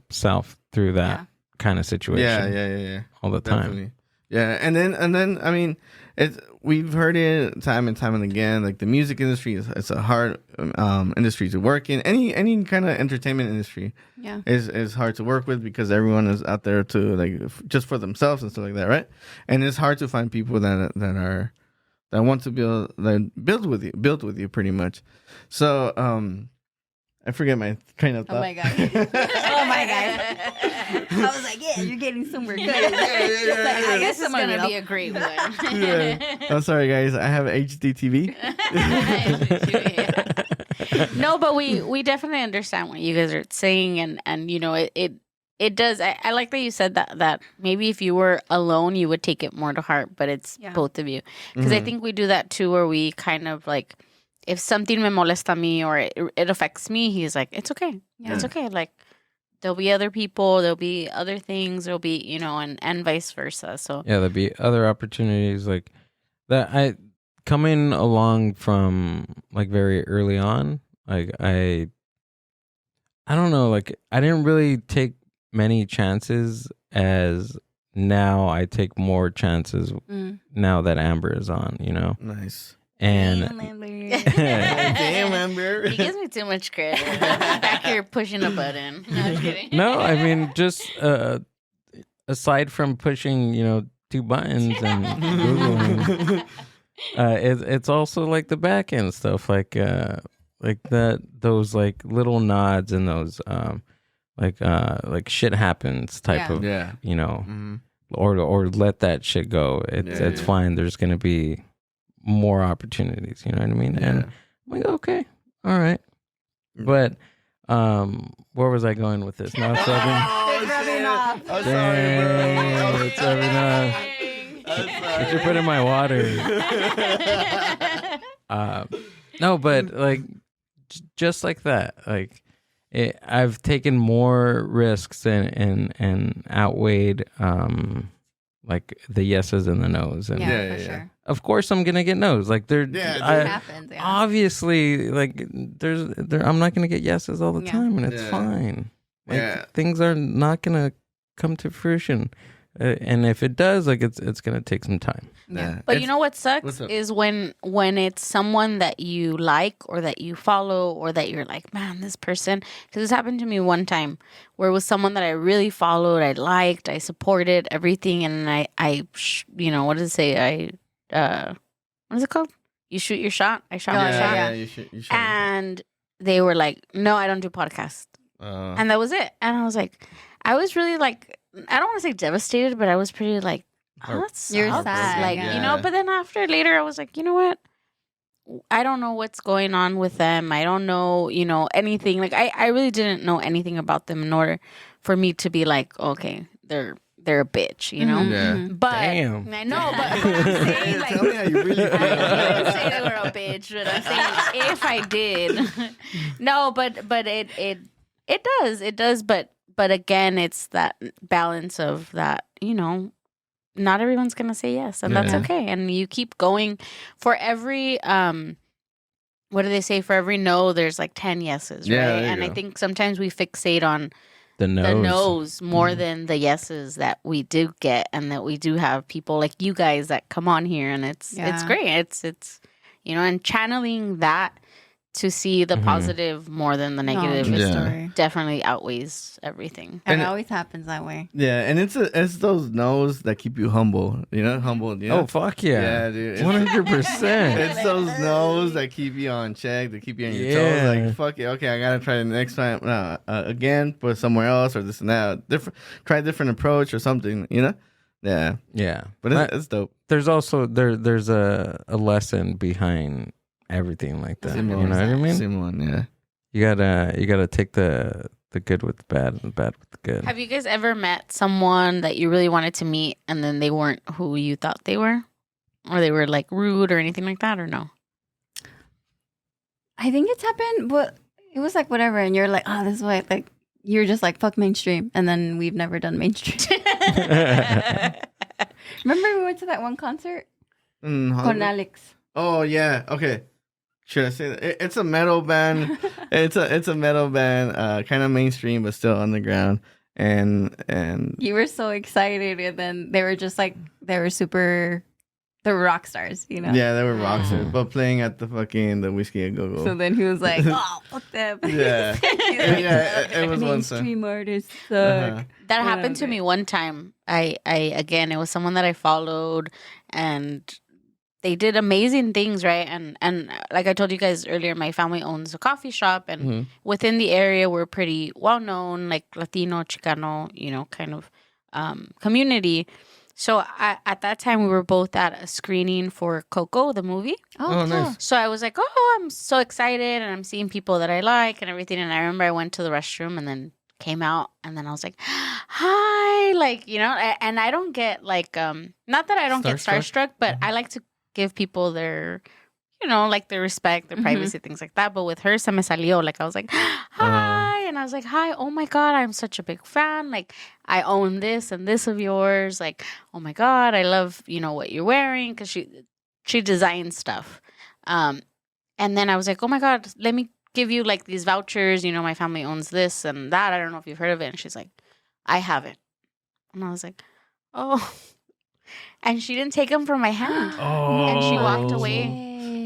self through that kind of situation. Yeah. All the time. Definitely. Yeah, and then we've heard it time and time and again. Like the music industry it's a hard industry to work in. Any kind of entertainment industry is hard to work with because everyone is out there to like just for themselves and stuff like that, right? And it's hard to find people that want to build with you pretty much. So I forget my train of thought. Oh my god. I was like, yeah, you're getting somewhere good. I guess it's gonna be a great one. I'm sorry guys, I have HDTV. No, but we definitely understand what you guys are saying, and it does. I like that you said that maybe if you were alone, you would take it more to heart, but it's both of you. Because I think we do that too, where we kind of like, if something me molesta me or it affects me, he's like, it's okay. Yeah. It's okay. Like, there'll be other people, there'll be other things, there'll be, and vice versa. So there'll be other opportunities like that. Coming along from like very early on, like I don't know, like I didn't really take many chances as now I take more chances now that Amber is on, Nice. And damn, Amber. He gives me too much credit. Back here pushing a button. No, I'm kidding. No, just aside from pushing, 2 buttons and Googling, it's also like the back end stuff, like those like little nods and those like shit happens type of or let that shit go. It's fine. There's gonna be more opportunities, you know what I mean? And I'm like, okay, all right. But where was I going with this? Now it's rubbing off. I'm sorry, bro. It's rubbing off. You should put in my water. No, but like just like that, like I've taken more risks and outweighed like the yeses and the nos, and sure. Of course I'm gonna get no's. Like it happens. Yeah. Obviously, like I'm not gonna get yeses all the time, and it's fine. Like things are not gonna come to fruition. And if it does, like it's gonna take some time. Yeah. But you know what sucks is when it's someone that you like or that you follow or that you're like, man, this person. Because this happened to me one time where it was someone that I really followed, I liked, I supported everything, and I what does it say? What is it called? you shoot your shot. I shot my shot. Yeah, you should. And they were like, no, I don't do podcasts. And that was it. And I was like, I was really like, I don't want to say devastated, but I was pretty like, oh, that sucks. You're sad. Like, you know, but then later I was like, you know what? I don't know what's going on with them. I don't know, you know, anything. Like, I really didn't know anything about them in order for me to be like, okay, they're a bitch, you know? Yeah. But Damn. I know, but I'm saying, like, Tell me how you really I feel. didn't say they were a bitch, but I'm saying if I did. No, but it does, but again, it's that balance of that, you know, not everyone's gonna say yes, and that's okay. And you keep going. For every what do they say? For every no, there's like 10 yeses, Yeah, right? there you And I go. think sometimes we fixate on The nose. the no's more than the yeses that we do get, and that we do have people like you guys that come on here, and it's great. It's you know, and channeling that to see the positive more than the negative is story. definitely outweighs everything. And And it it- always happens that way. Yeah, and it's those no's that keep you humble. You know, humble. You know? Oh, fuck yeah. Yeah, dude. 100%. It's those no's that keep you on check, that keep you on your Yeah. toes. Like, fuck it, okay, I gotta try the next time again, but somewhere else or this and that. Try a different approach or something. You know? Yeah, Yeah. but it's dope. There's also there's a lesson behind everything like that. You know what I mean? Simon, yeah. You gotta take the good with the bad and the bad with the good. Have you guys ever met someone that you really wanted to meet and then they weren't who you thought they were? Or they were like rude or anything like that, or no? I think it's happened, but it was like whatever, and you're like, oh, this is why, like, you're just like, fuck mainstream, and then we've never done mainstream. Remember we went to that one concert? Con Alex. Oh yeah, okay. Should I say that? It's a metal band. it's a metal band, kind of mainstream but still underground. And You were so excited, and then they were just like, they were rock stars, you know? yeah, they were rock stars, but playing at the Whiskey a Go Go. So then he was like, oh, fuck them. Yeah. Yeah, it was one song. Mainstream artists suck. Uh-huh. That happened to me one time. I again, it was someone that I followed, and they did amazing things, right? And like I told you guys earlier, my family owns a coffee shop, and within the area, we're pretty well known, like Latino, Chicano, you know, kind of community. So at that time, we were both at a screening for Coco, the movie. Oh, nice. So I was like, oh, I'm so excited, and I'm seeing people that I like and everything. And I remember I went to the restroom and then came out, and then I was like, hi, like, you know, and I don't get like, not that I don't get starstruck, but I like to give people their, you know, like their respect, their privacy, things like that. But with her, se me salió. Like, I was like, hi. And I was like, hi, oh my God, I'm such a big fan. Like, I own this and this of yours. Like, oh my God, I love, you know, what you're wearing. Because she designs stuff. And then I was like, oh my God, let me give you like these vouchers. You know, my family owns this and that. I don't know if you've heard of it. And she's like, I have it. And I was like, oh. And she didn't take them from my hand. Oh. And she walked away.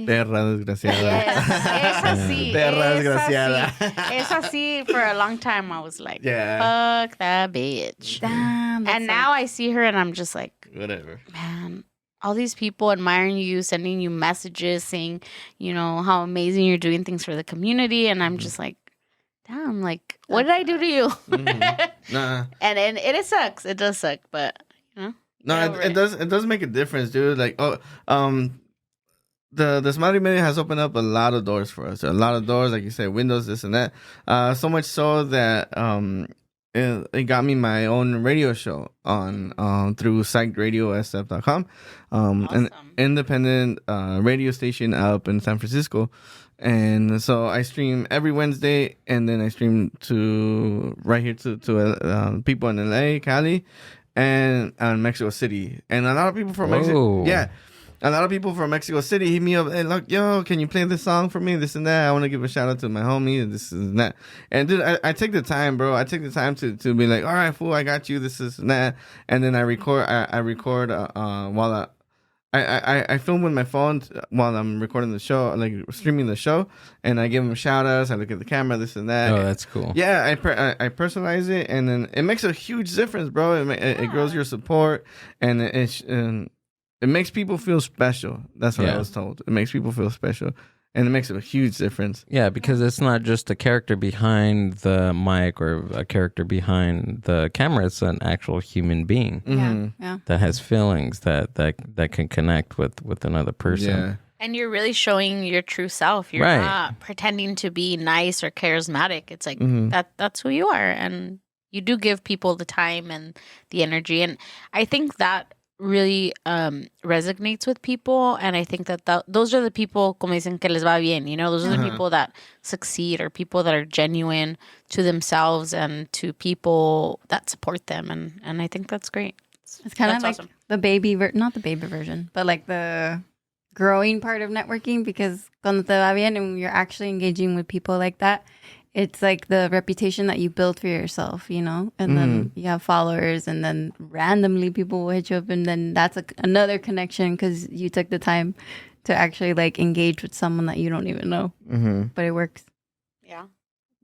Perra desgraciada. Yes, es así. Perra Es desgraciada. así. Es así. For a long time, I was like, Yeah. fuck that bitch. Damn. And now I see her and I'm just like, Whatever. man, all these people admiring you, sending you messages, saying, you know, how amazing you're doing things for the community. And I'm just like, damn, like, what did I do to you? Nah. And it sucks. It does suck, but, you know. No, it does make a difference, dude. Like, the Desmadre y Medio has opened up a lot of doors for us. A lot of doors, like you said, windows, this and that. So much so that it got me my own radio show on through psychedradiosf.com, an independent radio station up in San Francisco. And so I stream every Wednesday, and then I stream to right here to people in LA, Cali, and Mexico City. And a lot of people from Mexico, a lot of people from Mexico City hit me up. Hey, look, yo, can you play this song for me? This and that. I want to give a shout out to my homie. And this and that. And dude, I take the time, bro. I take the time to be like, all right, fool, I got you. This and that. And then I record. I record while I film with my phone while I'm recording the show, like streaming the show, and I give them shout outs. I look at the camera, this and that. Oh, that's cool. Yeah, I personalize it, and then it makes a huge difference, bro. It grows your support, and it makes people feel special. That's what I was told. It makes people feel special. And it makes a huge difference. Yeah, because it's not just a character behind the mic or a character behind the camera. It's an actual human being that has feelings that can connect with another person. Yeah. And you're really showing your true self. You're not pretending to be nice or charismatic. It's like that's who you are. And you do give people the time and the energy. And I think that really resonates with people, and I think that those are the people, como dicen, que les va bien, you know, those are the people that succeed, or people that are genuine to themselves and to people that support them, and I think that's great. It's kind of like awesome. The baby, not the baby version, but like the growing part of networking, because cuando te va bien and you're actually engaging with people like that, it's like the reputation that you build for yourself, you know, and then you have followers, and then randomly people will hit you up, and then that's another connection because you took the time to actually like engage with someone that you don't even know, but it works. Yeah,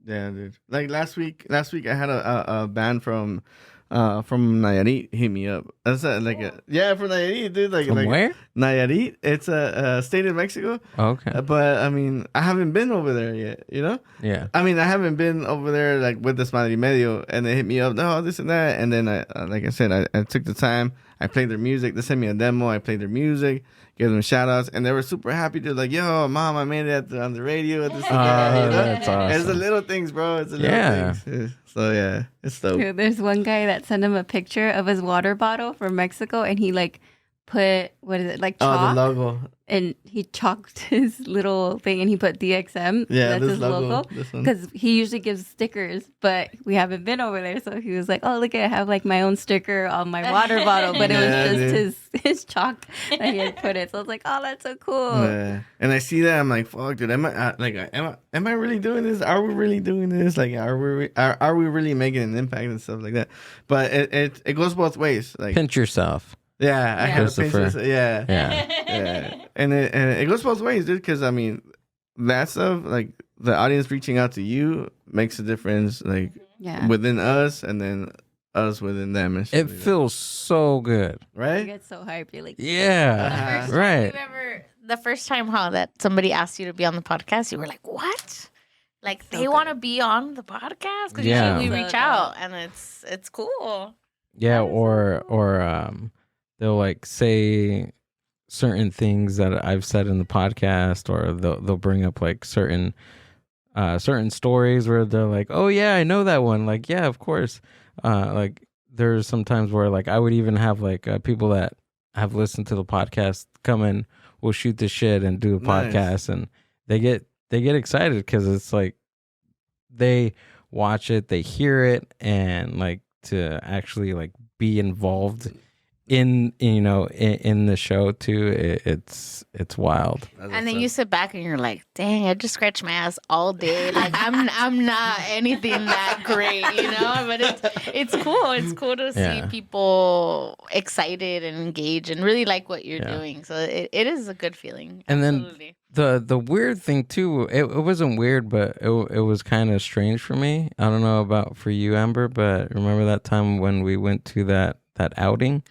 dude. Like last week I had a band from Nayarit hit me up. That's from Nayarit, dude. From where? Nayarit. It's a state in Mexico. Okay. But I mean, I haven't been over there yet. You know? Yeah. I mean, I haven't been over there like with Desmadre y Medio, and they hit me up. No, this and that, and then I took the time. I played their music. They sent me a demo. I played their music. Gave them shout outs, and they were super happy. They're like, yo, mom, I made it on the radio. This and that, you know? That's awesome. It's the little things, bro. It's the little things. So, yeah, it's dope. Dude, there's one guy that sent him a picture of his water bottle from Mexico, and he like put, what is it, like chalk? Oh, the logo. And he chalked his little thing, and he put DXM. Yeah, that's this his logo. Because he usually gives stickers, but we haven't been over there. So he was like, oh, look, I have like my own sticker on my water bottle. But it was just his chalk that he had put it. So I was like, oh, that's so cool. Yeah. And I see that, I'm like, fuck, dude, am I really doing this? Are we really doing this? Like, are we really making an impact and stuff like that? But it goes both ways. Like, pinch yourself. Yeah, I had a pinch. Yeah. And it goes both ways, dude. Because I mean, that stuff, like the audience reaching out to you, makes a difference. Like within us, and then us within them. And it feels so good, right? You get so hyped. You're like, right. The first time that somebody asked you to be on the podcast, you were like, what? Like they want to be on the podcast? Because usually we reach out, and it's cool. Yeah, or they'll like say certain things that I've said in the podcast, or they'll bring up like certain stories where they're like, oh yeah, I know that one. Like, yeah, of course. Like there's some times where like I would even have like people that have listened to the podcast come in, we'll shoot the shit and do a podcast, and they get excited because it's like they watch it, they hear it, and like to actually like be involved in the show too, it's wild. And then you sit back and you're like, dang, I just scratched my ass all day. Like I'm not anything that great, you know. But it's cool. It's cool to see people excited and engaged and really like what you're doing. So it is a good feeling. And Absolutely. then the weird thing too, it wasn't weird, but it was kind of strange for me. I don't know about for you, Amber, but remember that time when we went to that outing?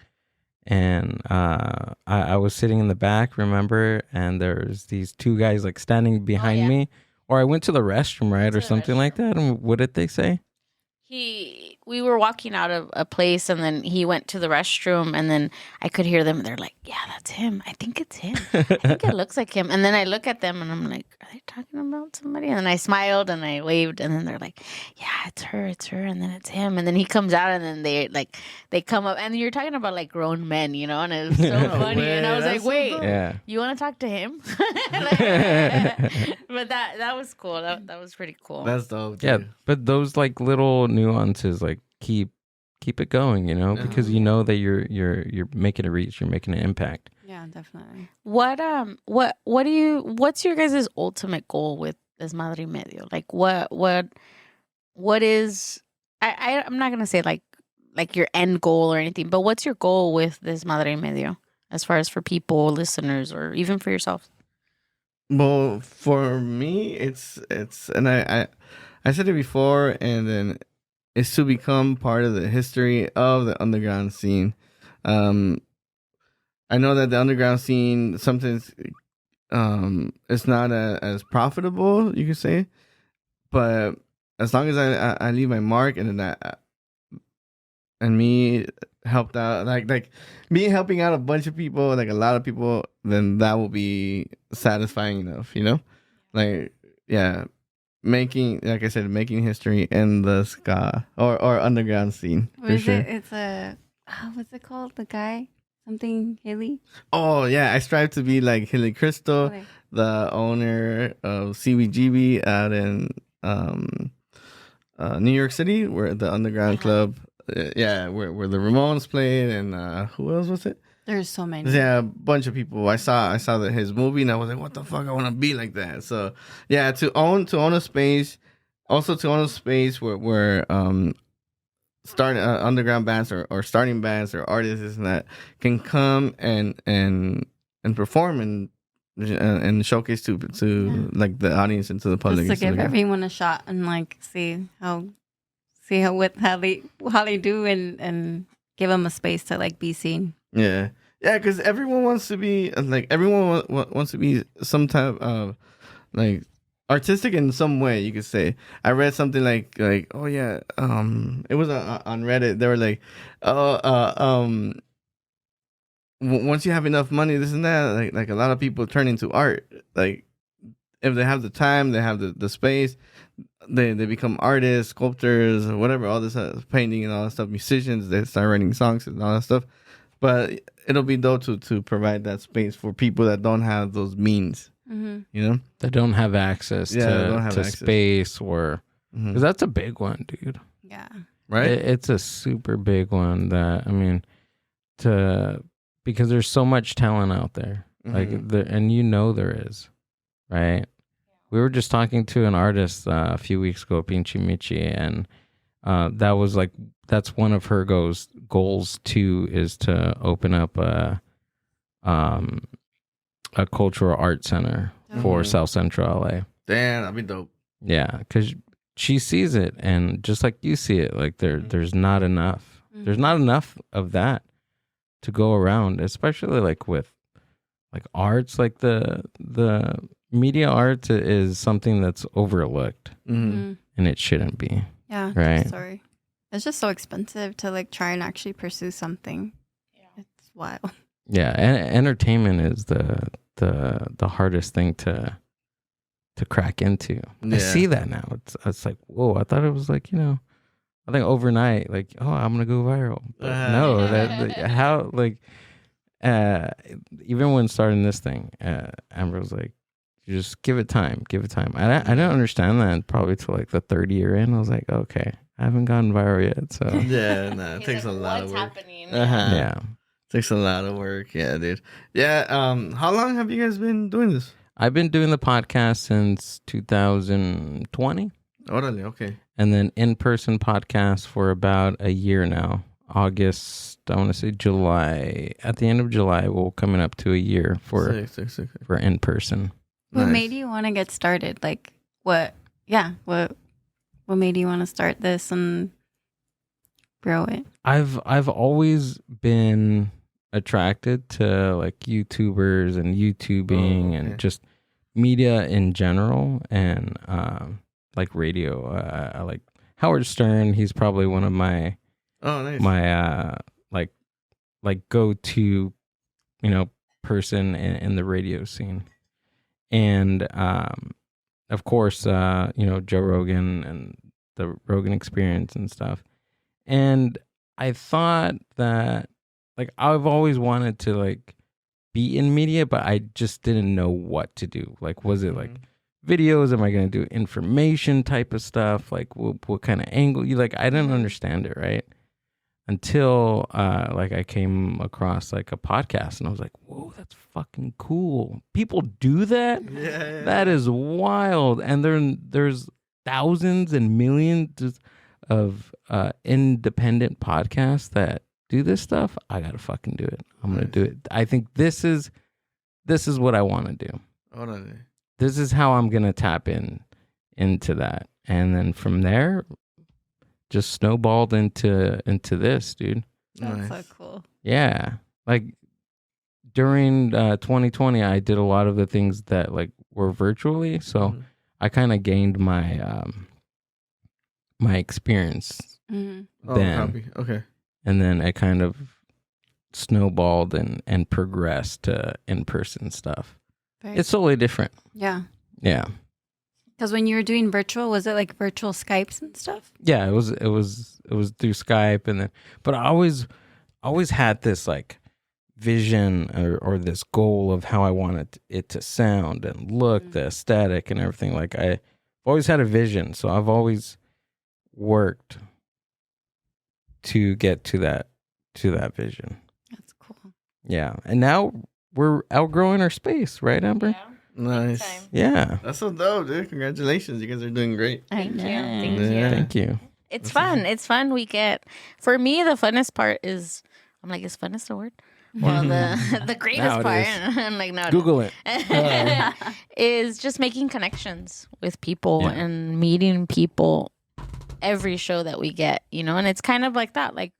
And I was sitting in the back, remember? And there's these two guys like standing behind me. Or I went to the restroom, right? Or something like that. And what did they say? We were walking out of a place, and then he went to the restroom, and then I could hear them. They're like, yeah, that's him. I think it's him. I think it looks like him. And then I look at them, and I'm like, are they talking about somebody? And then I smiled, and I waved, and then they're like, yeah, it's her, and then it's him. And then he comes out, and then they come up, and you're talking about like grown men, you know, and it was so funny. And I was like, wait, you want to talk to him? But that was cool. That was pretty cool. That's dope. Yeah, but those like little nuances like keep it going, you know, because you know that you're making a reach, you're making an impact. Yeah, definitely. What's your guys' ultimate goal with Desmadre y Medio? Like what is I'm not gonna say like your end goal or anything, but what's your goal with Desmadre y Medio as far as for people, listeners, or even for yourself? Well, for me, it's and I said it before, and then it's to become part of the history of the underground scene. I know that the underground scene sometimes it's not as profitable, you could say, but as long as I leave my mark and that and me helped out like me helping out a bunch of people, like a lot of people, then that will be satisfying enough, like yeah, making, like I said, making history in the ska or underground scene. What is it? It's what's it called? The guy, something Hilly. Oh yeah, I strive to be like Hilly Crystal, the owner of CBGB out in New York City, where the underground club, where the Ramones played, and who else was it? There's so many. Yeah, a bunch of people. I saw that his movie, and I was like, what the fuck? I want to be like that. So yeah, to own a space, also to own a space where starting underground bands or starting bands or artists and that can come and perform and showcase to like the audience and to the public. Just to give everyone a shot and like see how they do and give them a space to like be seen. Yeah, because everyone wants to be like wants to be some type of like artistic in some way, you could say. I read something like oh yeah, it was on Reddit. They were like, once you have enough money, this and that, like a lot of people turn into art. Like if they have the time, they have the space, they become artists, sculptors, or whatever. All this painting and all that stuff. Musicians, they start writing songs and all that stuff. But it'll be dope to provide that space for people that don't have those means. Mm-hmm. That don't have access to space, or because that's a big one, dude. Yeah, right. It's a super big one. That, I mean, because there's so much talent out there, like and there is, right? We were just talking to an artist a few weeks ago, Pinchi Michi, and that was like, that's one of her goals too, is to open up a cultural art center for South Central LA. Damn, that'd be dope. Yeah, because she sees it, and just like you see it, like there's not enough. There's not enough of that to go around, especially like with like arts, like the media arts is something that's overlooked, and it shouldn't be. Yeah, right. Sorry, it's just so expensive to like try and actually pursue something. Yeah, it's wild. Yeah, entertainment is the hardest thing to crack into. Yeah. I see that now. It's like, whoa, I thought it was like, I think overnight, like, oh, I'm gonna go viral. But no, how, like, even when starting this thing, Amber was like, just give it time. I didn't understand that probably till like the third year in. I was like, okay, I haven't gone viral yet. So yeah, no, it takes a lot of work. What's happening? Yeah. Takes a lot of work. Yeah, dude. Yeah. How long have you guys been doing this? I've been doing the podcast since 2020. Orale, okay. And then in-person podcast for about a year now. August, I want to say July. At the end of July, we'll coming up to a year for in-person. What made you want to get started? Like, what made you want to start this and grow it? I've always been attracted to like YouTubers and YouTubing and just media in general, and like radio. I like Howard Stern. He's probably one of my my like go-to person in the radio scene. And of course Joe Rogan and the Rogan Experience and stuff. And I thought that, like, I've always wanted to like be in media, but I just didn't know what to do. Like, was it like videos? Am I going to do information type of stuff? Like, what kind of angle? I didn't understand it, right? Until like I came across like a podcast, and I was like, whoa, that's fucking cool. People do that? Yeah. That is wild. And there's thousands and millions of independent podcasts that do this stuff. I gotta fucking do it. I'm gonna do it. I think this is what I want to do. This is how I'm gonna tap into that, and then from there, just snowballed into this, dude. That's so cool. Yeah, like during 2020, I did a lot of the things that like were virtually, so I kind of gained my my experience then. Okay. And then it kind of snowballed and progressed to in-person stuff. It's totally different. Yeah. Yeah. Because when you were doing virtual, was it like virtual Skypes and stuff? Yeah, it was through Skype, and then but I always had this like vision or this goal of how I wanted it to sound and look, the aesthetic and everything. Like I've always had a vision, so I've always worked to get to that vision. That's cool. Yeah, and now we're outgrowing our space, right, Amber? Yeah. Nice. Yeah. That's so dope, dude. Congratulations. You guys are doing great. Thank you. Thank you. It's fun. It's fun. For me, the funnest part is, I'm like, is funnest a word? Well, the greatest Now it part, is. I'm like, no, Google it. is just making connections with people Yeah. and meeting people every show that we get, and it's kind of like that. Like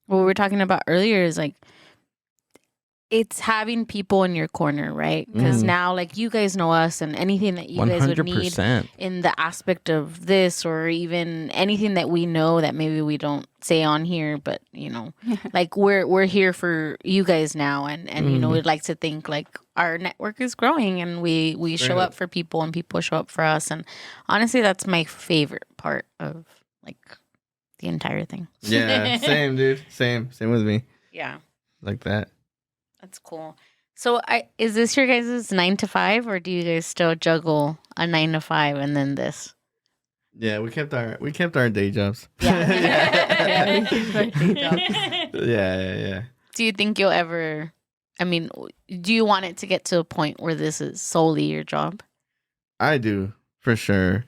what we were talking about earlier is like, it's having people in your corner, right? Because now, like, you guys know us, and anything that you guys would need 100%. in the aspect of this, or even anything that we know that maybe we don't say on here, but like we're here for you guys now, and we'd like to think like our network is growing, and we show up for people, and people show up for us, and honestly, that's my favorite part of like the entire thing. Yeah, same, dude. Same with me. Yeah. Like that. That's cool. So, is this your guys' 9 to 5, or do you guys still juggle a 9 to 5 and then this? Yeah, we kept our day jobs. Yeah. Yeah. Do you think you'll ever? I mean, do you want it to get to a point where this is solely your job? I do, for sure.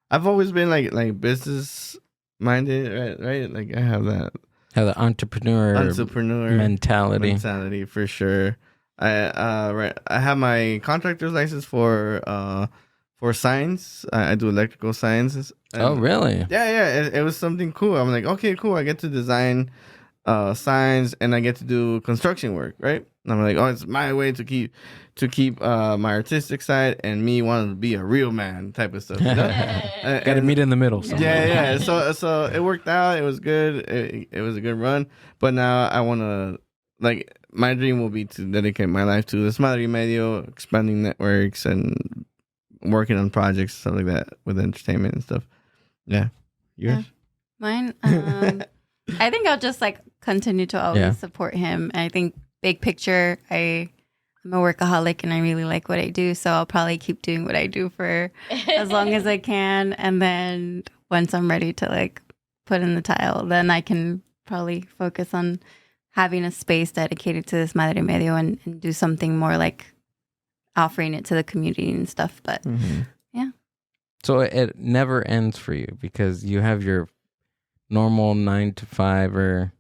I've always been like business minded, right? Like I have that Have the entrepreneur mentality for sure. I have my contractor's license for signs. I do electrical signs. Oh, really? Yeah. It was something cool. I'm like, okay, cool. I get to design signs, and I get to do construction work, right? And I'm like, oh, it's my way to keep my artistic side and me wanting to be a real man type of stuff. Got to meet in the middle. Somewhere. Yeah. So it worked out. It was good. It was a good run. But now I want to, like, my dream will be to dedicate my life to Desmadre y Medio, expanding networks and working on projects, stuff like that with entertainment and stuff. Yeah. Yours? Yeah. Mine, I think I'll just like continue to always support him. I think big picture, I'm a workaholic and I really like what I do, so I'll probably keep doing what I do for as long as I can, and then once I'm ready to like put in the tile, then I can probably focus on having a space dedicated to this Desmadre y Medio and do something more like offering it to the community and stuff. But yeah. So it never ends for you because you have your normal 9 to 5, and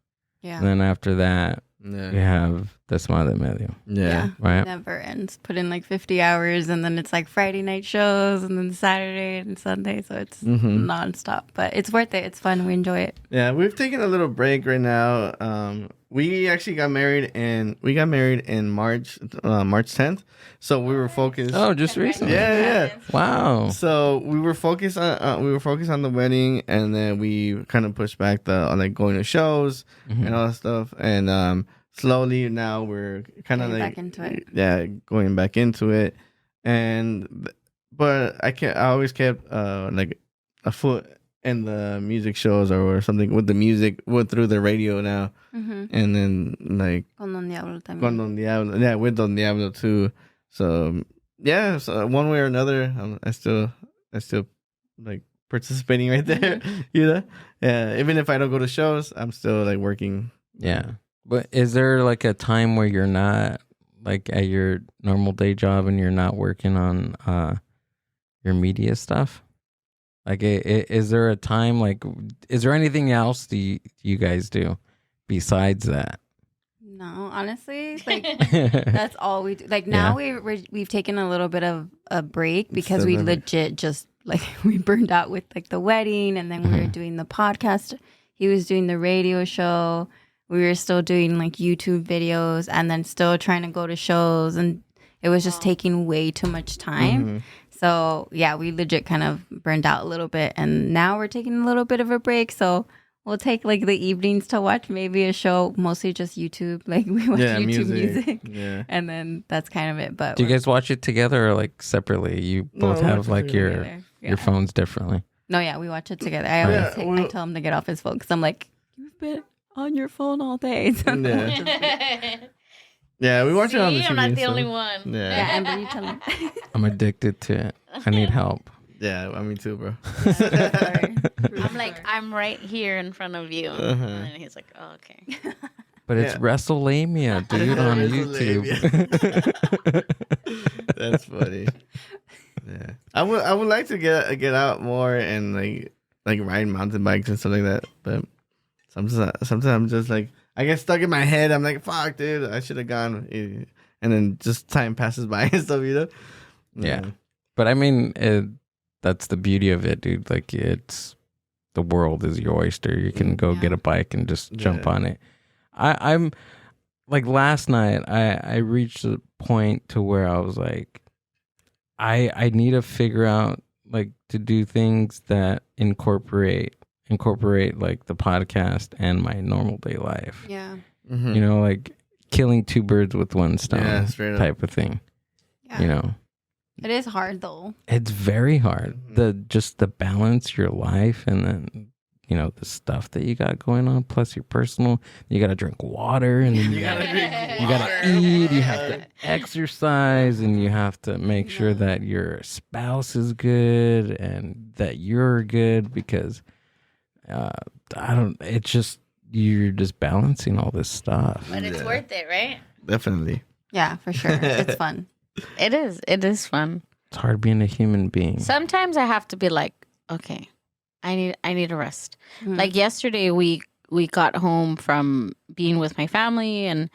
then after that, you have Desmadre y Medio. Yeah. Right? It never ends. Put in like 50 hours, and then it's like Friday night shows, and then Saturday and Sunday. So it's nonstop. But it's worth it. It's fun. We enjoy it. Yeah, we've taken a little break right now. We actually got married in March 10th. So we were focused. Oh, just recently. Yeah. Wow. So we were focused on the wedding, and then we kind of pushed back the like going to shows and all that stuff. And slowly now we're kind of like back into it. Yeah, going back into it. But I always kept like a foot in the music shows or something with the music through the radio now. And then like Con Don Diablo también. Con Don Diablo, yeah, with Don Diablo too. So yeah, so one way or another, I still like participating right there. Yeah. Even if I don't go to shows, I'm still like working. Yeah, but is there like a time where you're not like at your normal day job and you're not working on your media stuff? Like, is there a time like? Is there anything else you guys do besides that? No, honestly, like that's all we do. Like now we've taken a little bit of a break because we legit just like we burned out with like the wedding, and then we were doing the podcast. He was doing the radio show. we were still doing like YouTube videos and then still trying to go to shows, and it was just taking way too much time. Mm-hmm. So yeah, we legit kind of burned out a little bit, and now we're taking a little bit of a break. So we'll take like the evenings to watch maybe a show, mostly just YouTube. Like we watch YouTube music. Yeah. And then that's kind of it. But Do you guys watch it together or like separately? You both have like your phones differently. No, yeah, we watch it together. I always I tell him to get off his phone because I'm like, you've been on your phone all day. So Yeah, we watch it on the TV. I'm not the only one. Yeah, Amber, you tell him. I'm addicted to it. I need help. yeah, I mean too, bro. I'm like, I'm right here in front of you. And he's like, oh, okay. But it's WrestleMania, dude, on YouTube. That's funny. Yeah, I would like to get out more and like ride mountain bikes and stuff like that. But sometimes I'm just like, I get stuck in my head. I'm like, fuck, dude, I should have gone. And then just time passes by and stuff, you know? Yeah. But I mean, that's the beauty of it, dude. Like, the world is your oyster. You can go get a bike and just jump on it. I'm like, last night, I reached a point to where I was like, I need to figure out, like, to do things that incorporate like the podcast and my normal day life. Yeah. You know, like killing two birds with one stone type of thing. Yeah. You know, It is hard though. it's very hard. The balance your life and then, you know, the stuff that you got going on, plus your personal, you got to drink water and then you got to eat, you have to exercise, and you have to make sure that your spouse is good and that you're good, because you're just balancing all this stuff. But it's worth it, right? Definitely. Yeah, for sure. It's fun. It is. It is fun. It's hard being a human being. Sometimes I have to be like, okay, I need a rest. Like yesterday, we got home from being with my family, and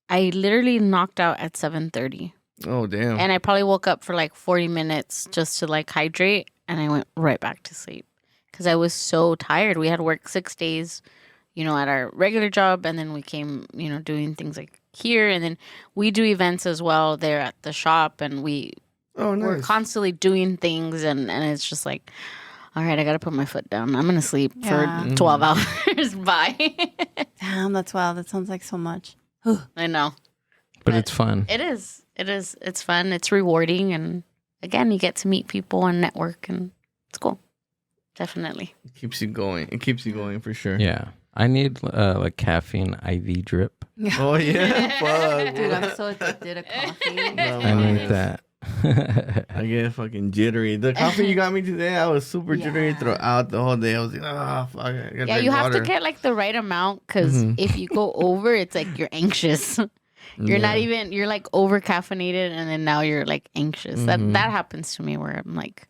I literally knocked out at 7:30. Oh damn! And I probably woke up for like 40 minutes just to like hydrate, and I went right back to sleep because I was so tired. We had worked 6 days, you know, at our regular job, and then we came, you know, doing things like here, and then we do events as well there at the shop, and we're constantly doing things, and it's just like, all right, I gotta put my foot down. I'm gonna sleep for 12 hours. Bye. Damn, that's wild. That sounds like so much. I know, but it's fun. It is. It's fun. It's rewarding, and again, you get to meet people and network, and it's cool. Definitely. It keeps you going. It keeps you going for sure. Yeah. I need like caffeine IV drip. Oh yeah, fuck. Dude, I'm so addicted to coffee. No, I need that. I get fucking jittery. The coffee you got me today, I was super jittery throughout the whole day. I was like, oh fuck. I gotta drink you have water. to get like the right amount, because if you go over, it's like you're anxious. You're not even. You're like over caffeinated, and then now you're like anxious. That happens to me where I'm like,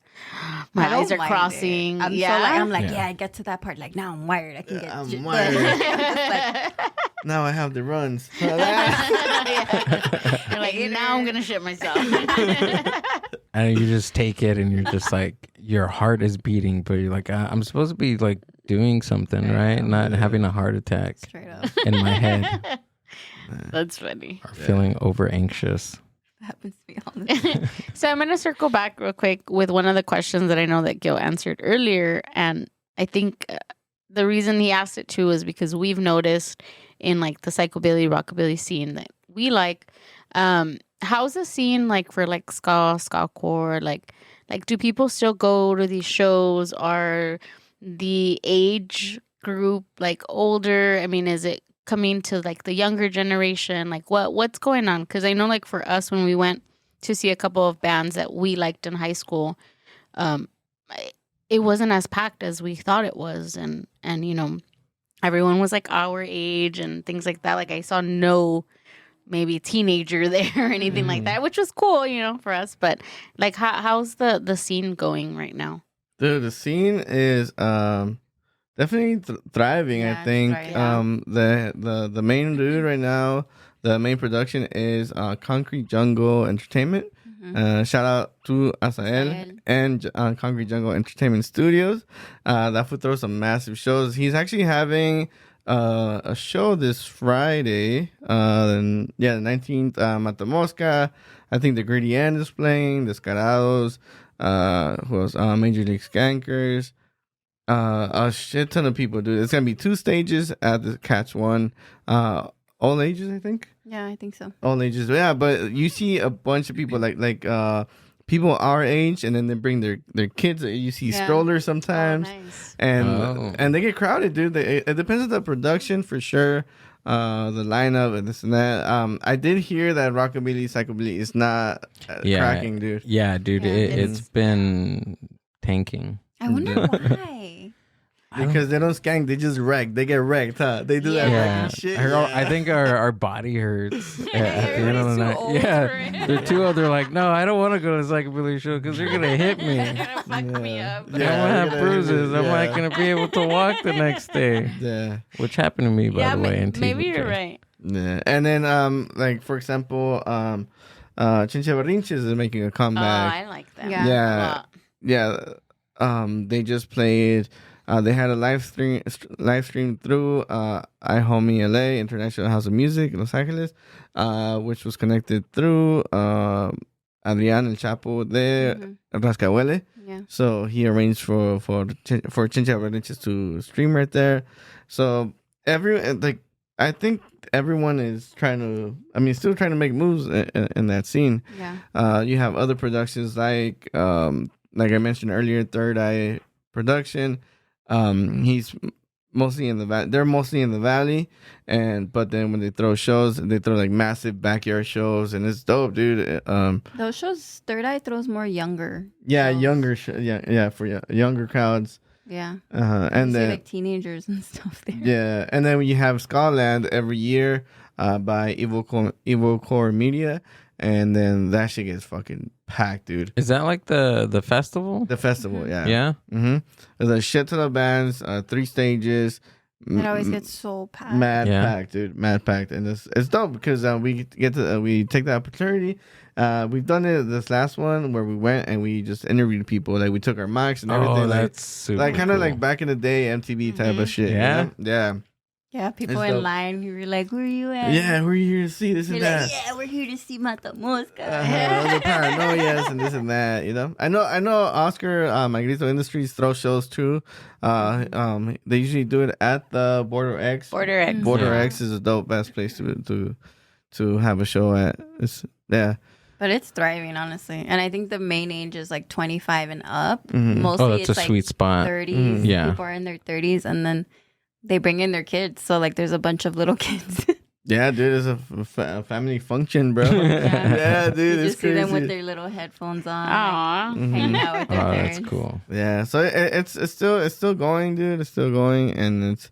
my eyes are crossing. I'm like, I get to that part. Like, now I'm wired. I can get. I'm wired. Now I have the runs. You're like, now I'm gonna shit myself. And you just take it, and you're just like, your heart is beating, but you're like, I'm supposed to be like doing something, right? Not having a heart attack Straight up. in my head. That's funny. Or feeling over anxious. That happens to me all the time. So I'm gonna circle back real quick with one of the questions that I know that Gil answered earlier, and I think the reason he asked it too is because we've noticed in like the psychobilly rockabilly scene that we like. How's the scene like for like ska-core? Like do people still go to these shows? Are the age group like older? I mean, is it coming to like the younger generation? Like what's going on? Because I know like for us, when we went to see a couple of bands that we liked in high school, it wasn't as packed as we thought it was, and you know, everyone was like our age and things like that. Like I saw no maybe teenager there or anything like that, which was cool, you know, for us. But like how's the scene going right now? Dude, the scene is definitely thriving. I think the main dude right now, the main production is Concrete Jungle Entertainment. Shout out to Asael and Concrete Jungle Entertainment Studios. That fool throws some massive shows. He's actually having a show this Friday. The 19th, Matamosca. I think the Gritty End is playing. Descarados. Who else? Major League Skankers. A shit ton of people, dude. It's gonna be 2 stages at the Catch One. All ages, I think. Yeah, I think so. All ages, yeah. But you see a bunch of people like people our age, and then they bring their kids. You see strollers sometimes, nice. and they get crowded, dude. It depends on the production for sure. The lineup and this and that. I did hear that Rockabilly Psychobilly is not cracking, dude. Yeah, dude. It's been tanking. I wonder why. Because they don't skank, they just wreck. They get wrecked, huh? They do that wrecking shit. I think our body hurts at the end of the night. Yeah, they're too old. They're like, no, I don't want to go to the Psychobilly show because they're gonna hit me. They're gonna fuck me up. I'm gonna have bruises. I'm not gonna be able to walk the next day. Yeah, which happened to me by the way. Maybe you're right. Yeah, and then like for example, Chincha Berrinches is making a comeback. Oh, I like that. Yeah. They just played. They had a live stream through iHomie LA International House of Music in Los Angeles, which was connected through Adrián El Chapo de Rascahuele. Yeah. So he arranged for Chincha Berrinches to stream right there. So I think everyone is still trying to make moves in that scene. Yeah. You have other productions like I mentioned earlier, Third Eye Production. He's mostly in the valley. They're mostly in the valley, but then when they throw shows, they throw like massive backyard shows, and it's dope, dude. Those shows, Third Eye throws more younger. Yeah, shows. younger, for younger crowds. Yeah. And you then see, like teenagers and stuff there. Yeah, and then you have Scotland every year, by Evil Core Media. And then that shit gets fucking packed, dude. Is that like the festival? The festival, yeah. Yeah? Mm-hmm. There's a shit ton of bands, 3 stages. It always gets so packed. Mad packed, dude. Mad packed. And it's dope because we take the opportunity. We've done it this last one where we went and we just interviewed people. Like we took our mics and everything. Oh, that's super like kind of cool. like back in the day MTV type of shit. Yeah? You know? Yeah. Yeah, people It's in dope. line. We were like, "Where are you at?" Yeah, we're here to see this We're and like, that. "Yeah, we're here to see Matamosca." The paranoias and this and that, you know. I know. Oscar, my Grito Industries throw shows too. They usually do it at the Border X. Border X. Border X is a dope best place to have a show at. But it's thriving, honestly. And I think the main age is like 25 and up. Mhm. Mostly that's it's a like sweet spot. 30s. Yeah. People are in their 30s and then they bring in their kids. So like there's a bunch of little kids. Yeah, dude, it's a family function, bro. Yeah. Yeah, dude, You it's just see them with crazy. their little headphones on. Aw. Like, hanging out with their Oh, parents. that's cool. Yeah, so it's still going, dude. It's still going, and it's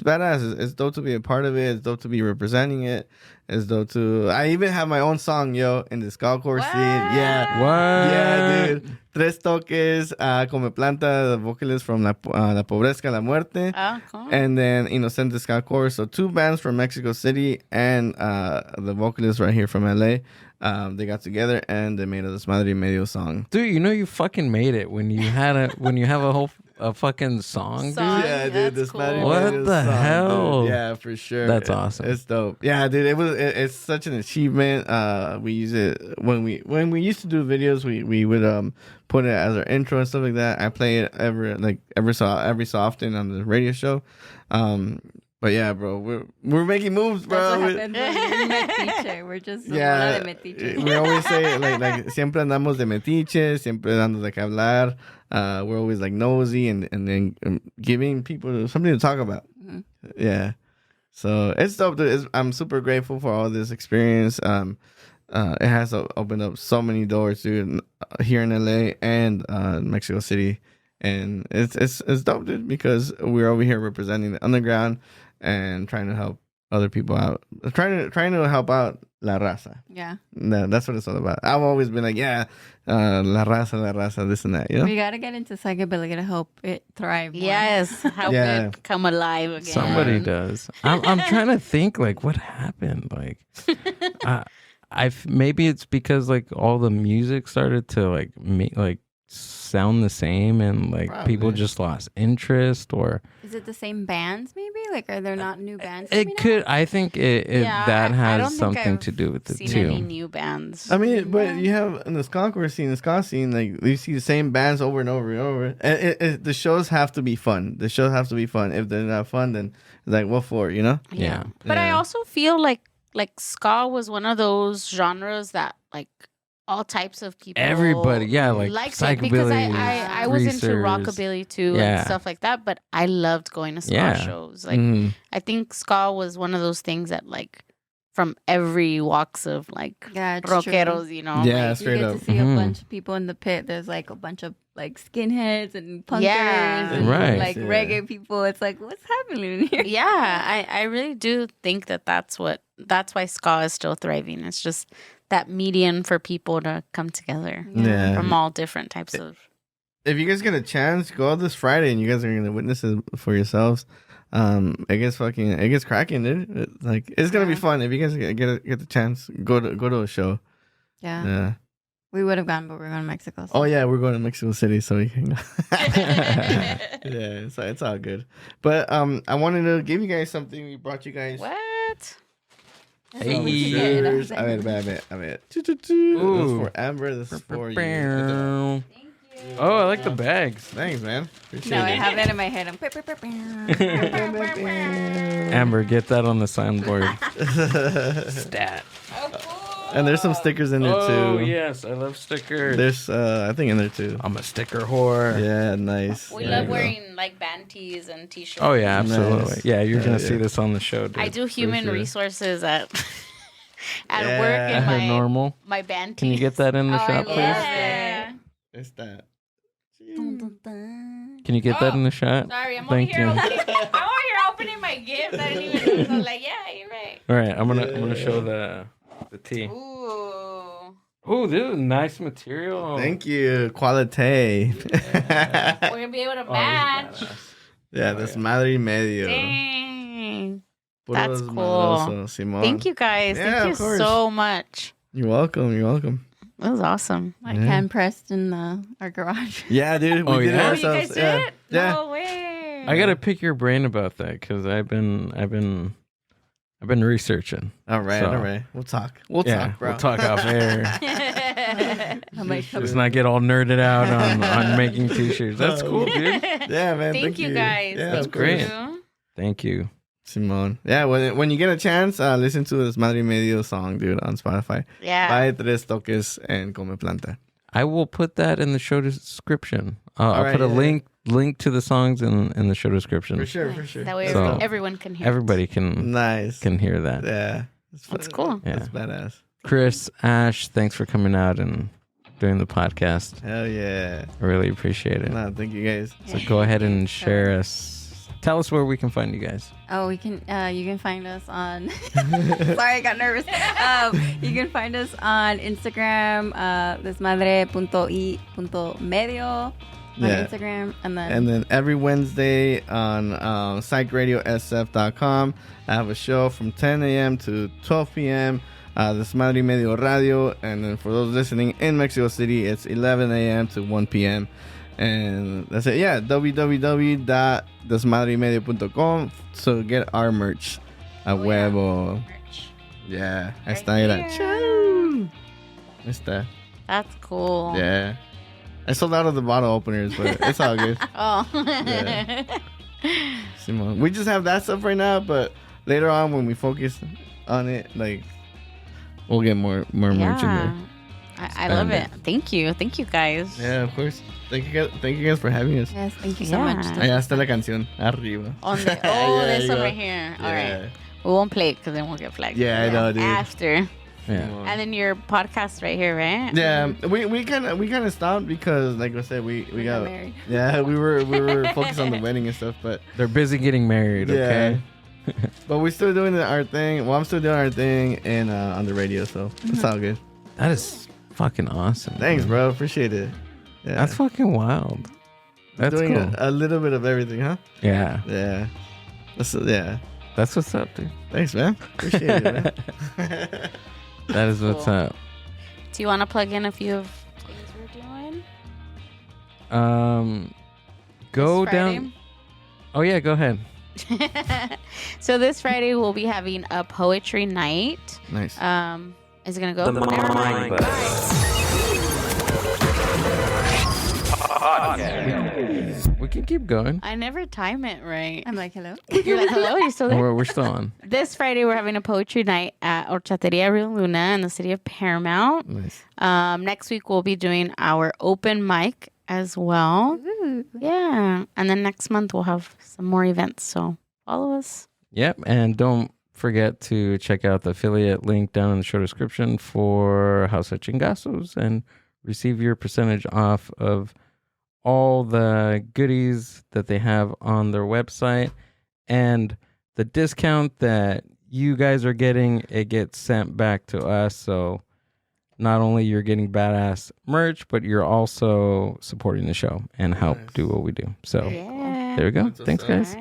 badass. It's dope to be a part of it. It's dope to be representing it. It's dope to. I even have my own song, yo, in the skullcore scene. Yeah, What? yeah, dude. Tres Toques, Come Planta, the vocalist from La Pobreza, La Muerte. Oh, cool. And then Inocente Skullcore. So 2 bands from Mexico City and the vocalist right here from LA. They got together and they made a Desmadre y Medio song. Dude, you know you fucking made it when you have a fucking song, dude. Yeah, dude, that's Desmadre y cool. What Medio the song, hell? dude. Yeah, for sure. That's awesome. It's dope. Yeah, dude, it's such an achievement. We use it when we used to do videos. We would put it as our intro and stuff like that. I play it every so often on the radio show. But yeah, bro, we're making moves, bro. That's what happens when you're in Metiche. We're just Yeah, de Metiche. we always say like siempre andamos de metiche, siempre dando de qué hablar. We're always like nosy and then giving people something to talk about. Mhm. Yeah, so it's dope. Dude. I'm super grateful for all this experience. It has opened up so many doors, dude, here in LA and Mexico City, and it's dope, dude, because we're over here representing the underground and trying to help other people out, trying to help out La Raza. Yeah. That's what it's all about. I've always been like, La Raza, this and that, you know? We got to get into psychobilly to help it thrive more. Yes, help Yeah. it come alive again. Somebody does. I'm trying to think like what happened. Like, maybe it's because like all the music started to like sound the same and like people just lost interest, or is it the same bands? Maybe like are there not new bands? it could. I think that I don't has think something I've to do with it seen too. any new bands. I mean, but you have in the ska scene, like you see the same bands over and over and over. And the shows have to be fun. The shows have to be fun. If they're not fun, then it's like what for? You know? Yeah. But I also feel like ska was one of those genres that like all types of people, Everybody, yeah, like liked it because psychobilly, I was into greasers. rockabilly too and stuff like that. But I loved going to ska shows. Like I think ska was one of those things that like from every walks of like rockeros, you know. Yeah, like, straight you up. get to see a bunch of people in the pit. There's like a bunch of like skinheads and punkers and Right. like reggae people. It's like, what's happening here? Yeah, I really do think that's why ska is still thriving. It's just that median for people to come together from all different types of. If you guys get a chance, go out this Friday and you guys are gonna witness it for yourselves. It gets cracking, dude. It's gonna be fun if you guys get the chance. Go to a show. Yeah. We would have gone, but we're going to Mexico. So. Oh yeah, we're going to Mexico City, so we can go. Yeah, it's all good. But I wanted to give you guys something. We brought you guys. What? Hey. A ver. This is for Amber. This is for you. Oh, I like the bags. Thanks, man. Appreciate No, I it. have that in my head. I'm Amber, get that on the soundboard. Stat. And there's some stickers in there too. Oh yes, I love stickers. There's I think in there too. I'm a sticker whore. Yeah, nice. We love wearing like band tees and t-shirts. Oh yeah, absolutely. Nice. Yeah, you're gonna see this on the show. Dude. I do human resources at Yeah. work in my normal. my band tees. Can you get that in the shop, please? Yeah. It's that. Can you get that in the shot? Sorry, I'm Thank you. over here opening my gift. I didn't even know. So I'm like, yeah, you're right. All right, I'm gonna show the tea. Ooh. Oh, this is nice material. Thank you. Quality. We're gonna be able to match. Yeah, Desmadre y Medio. Dang. Puro That's desmadroso, cool. Simón. Thank you guys. Yeah, Thank of you course. so much. You're welcome. That was awesome. I hand pressed in our garage. Yeah, dude. Oh, We did it yeah? Oh, you ourselves. guys Yeah. did it? Yeah. No way. I gotta pick your brain about that because I've been researching. All right. So- We'll talk. We'll talk, bro. We'll talk off air. I'm Let's not get all nerded out on making t-shirts. That's cool, dude. Yeah, man. Thank you guys. Yeah, That's Thank of great. you. Thank you. Simón. Yeah, when you get a chance, listen to this Madre y Medio song, dude, on Spotify. Yeah. Buy Tres Toques and Come Planta. I will put that in the show description. I'll right, put a yeah. link to the songs in the show description. For sure. That way So- everyone can hear. Everybody can Nice. hear that. Yeah. That's cool. Yeah. That's badass. Chris, Ash, thanks for coming out and doing the podcast. Hell yeah. I really appreciate it. Nah, thank you guys. So go ahead and share us. Tell us where we can find you guys. Oh, you can find us on. Sorry, I got nervous. You can find us on Instagram, desmadre.y.medio on Yeah. Instagram, and And then every Wednesday on psychradiosf.com, I have a show from 10 a.m. to 12 p.m. Desmadre y Medio Radio. And then for those listening in Mexico City, it's 11 a.m. to 1 p.m. And that's it. Yeah, www.desmadreymedio.com to get our merch. A huevo. Merch. Yeah. Ahí Right está, mira. here. Chau. Ahí está. That's cool. Yeah. I sold out of the bottle openers, but it's all good. Oh. Yeah. Simón. We just have that stuff right now, but later on when we focus on it, like we'll get more merch in there. I love it. Thank you guys. Yeah, of course. Thank you guys for having us. yes, thank you so Yeah. much. Allá está la canción. Arriba. On the, Yeah, this you one go. right here. All Yeah. right. We won't play it because then we'll get flagged. Yeah, I know, dude. After. Yeah. And then your podcast right here, right? Yeah, we kind of stopped because, like I said, we got married. yeah we were focused on the wedding and stuff, but They're busy getting married, okay? but we're still doing our thing. Well, I'm still doing our thing and on the radio, so it's all good. That is fucking awesome. Thanks, dude. bro. Appreciate it. Yeah, That's fucking wild. That's doing cool. a little bit of everything, huh? Yeah. Yeah. Yeah. That's what's up, dude. Thanks, man. Appreciate it, man. That is what's Cool. up. Do you want to plug in a few of things we're doing? Go This down. Oh yeah, go ahead. So this Friday we'll be having a poetry night. Nice. Is it gonna go? We can keep going. I never time it right. I'm like, hello. You're like, hello, are you still there? We're still on. This Friday we're having a poetry night at Horchateria Rio Luna in the city of Paramount. Nice. Next week we'll be doing our open mic as well. Ooh. Yeah. And then next month we'll have some more events. So follow us. Yep, and don't forget to check out the affiliate link down in the show description for House of Chingazos and receive your percentage off of all the goodies that they have on their website. And the discount that you guys are getting, it gets sent back to us. So not only you're getting badass merch, but you're also supporting the show and help do what we do. So Yeah. there we go. That's what's Thanks, up. guys. All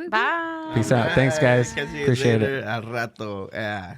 right. Bye. Peace out. Thanks, guys. Catch you Appreciate later. it. Al rato. Yeah.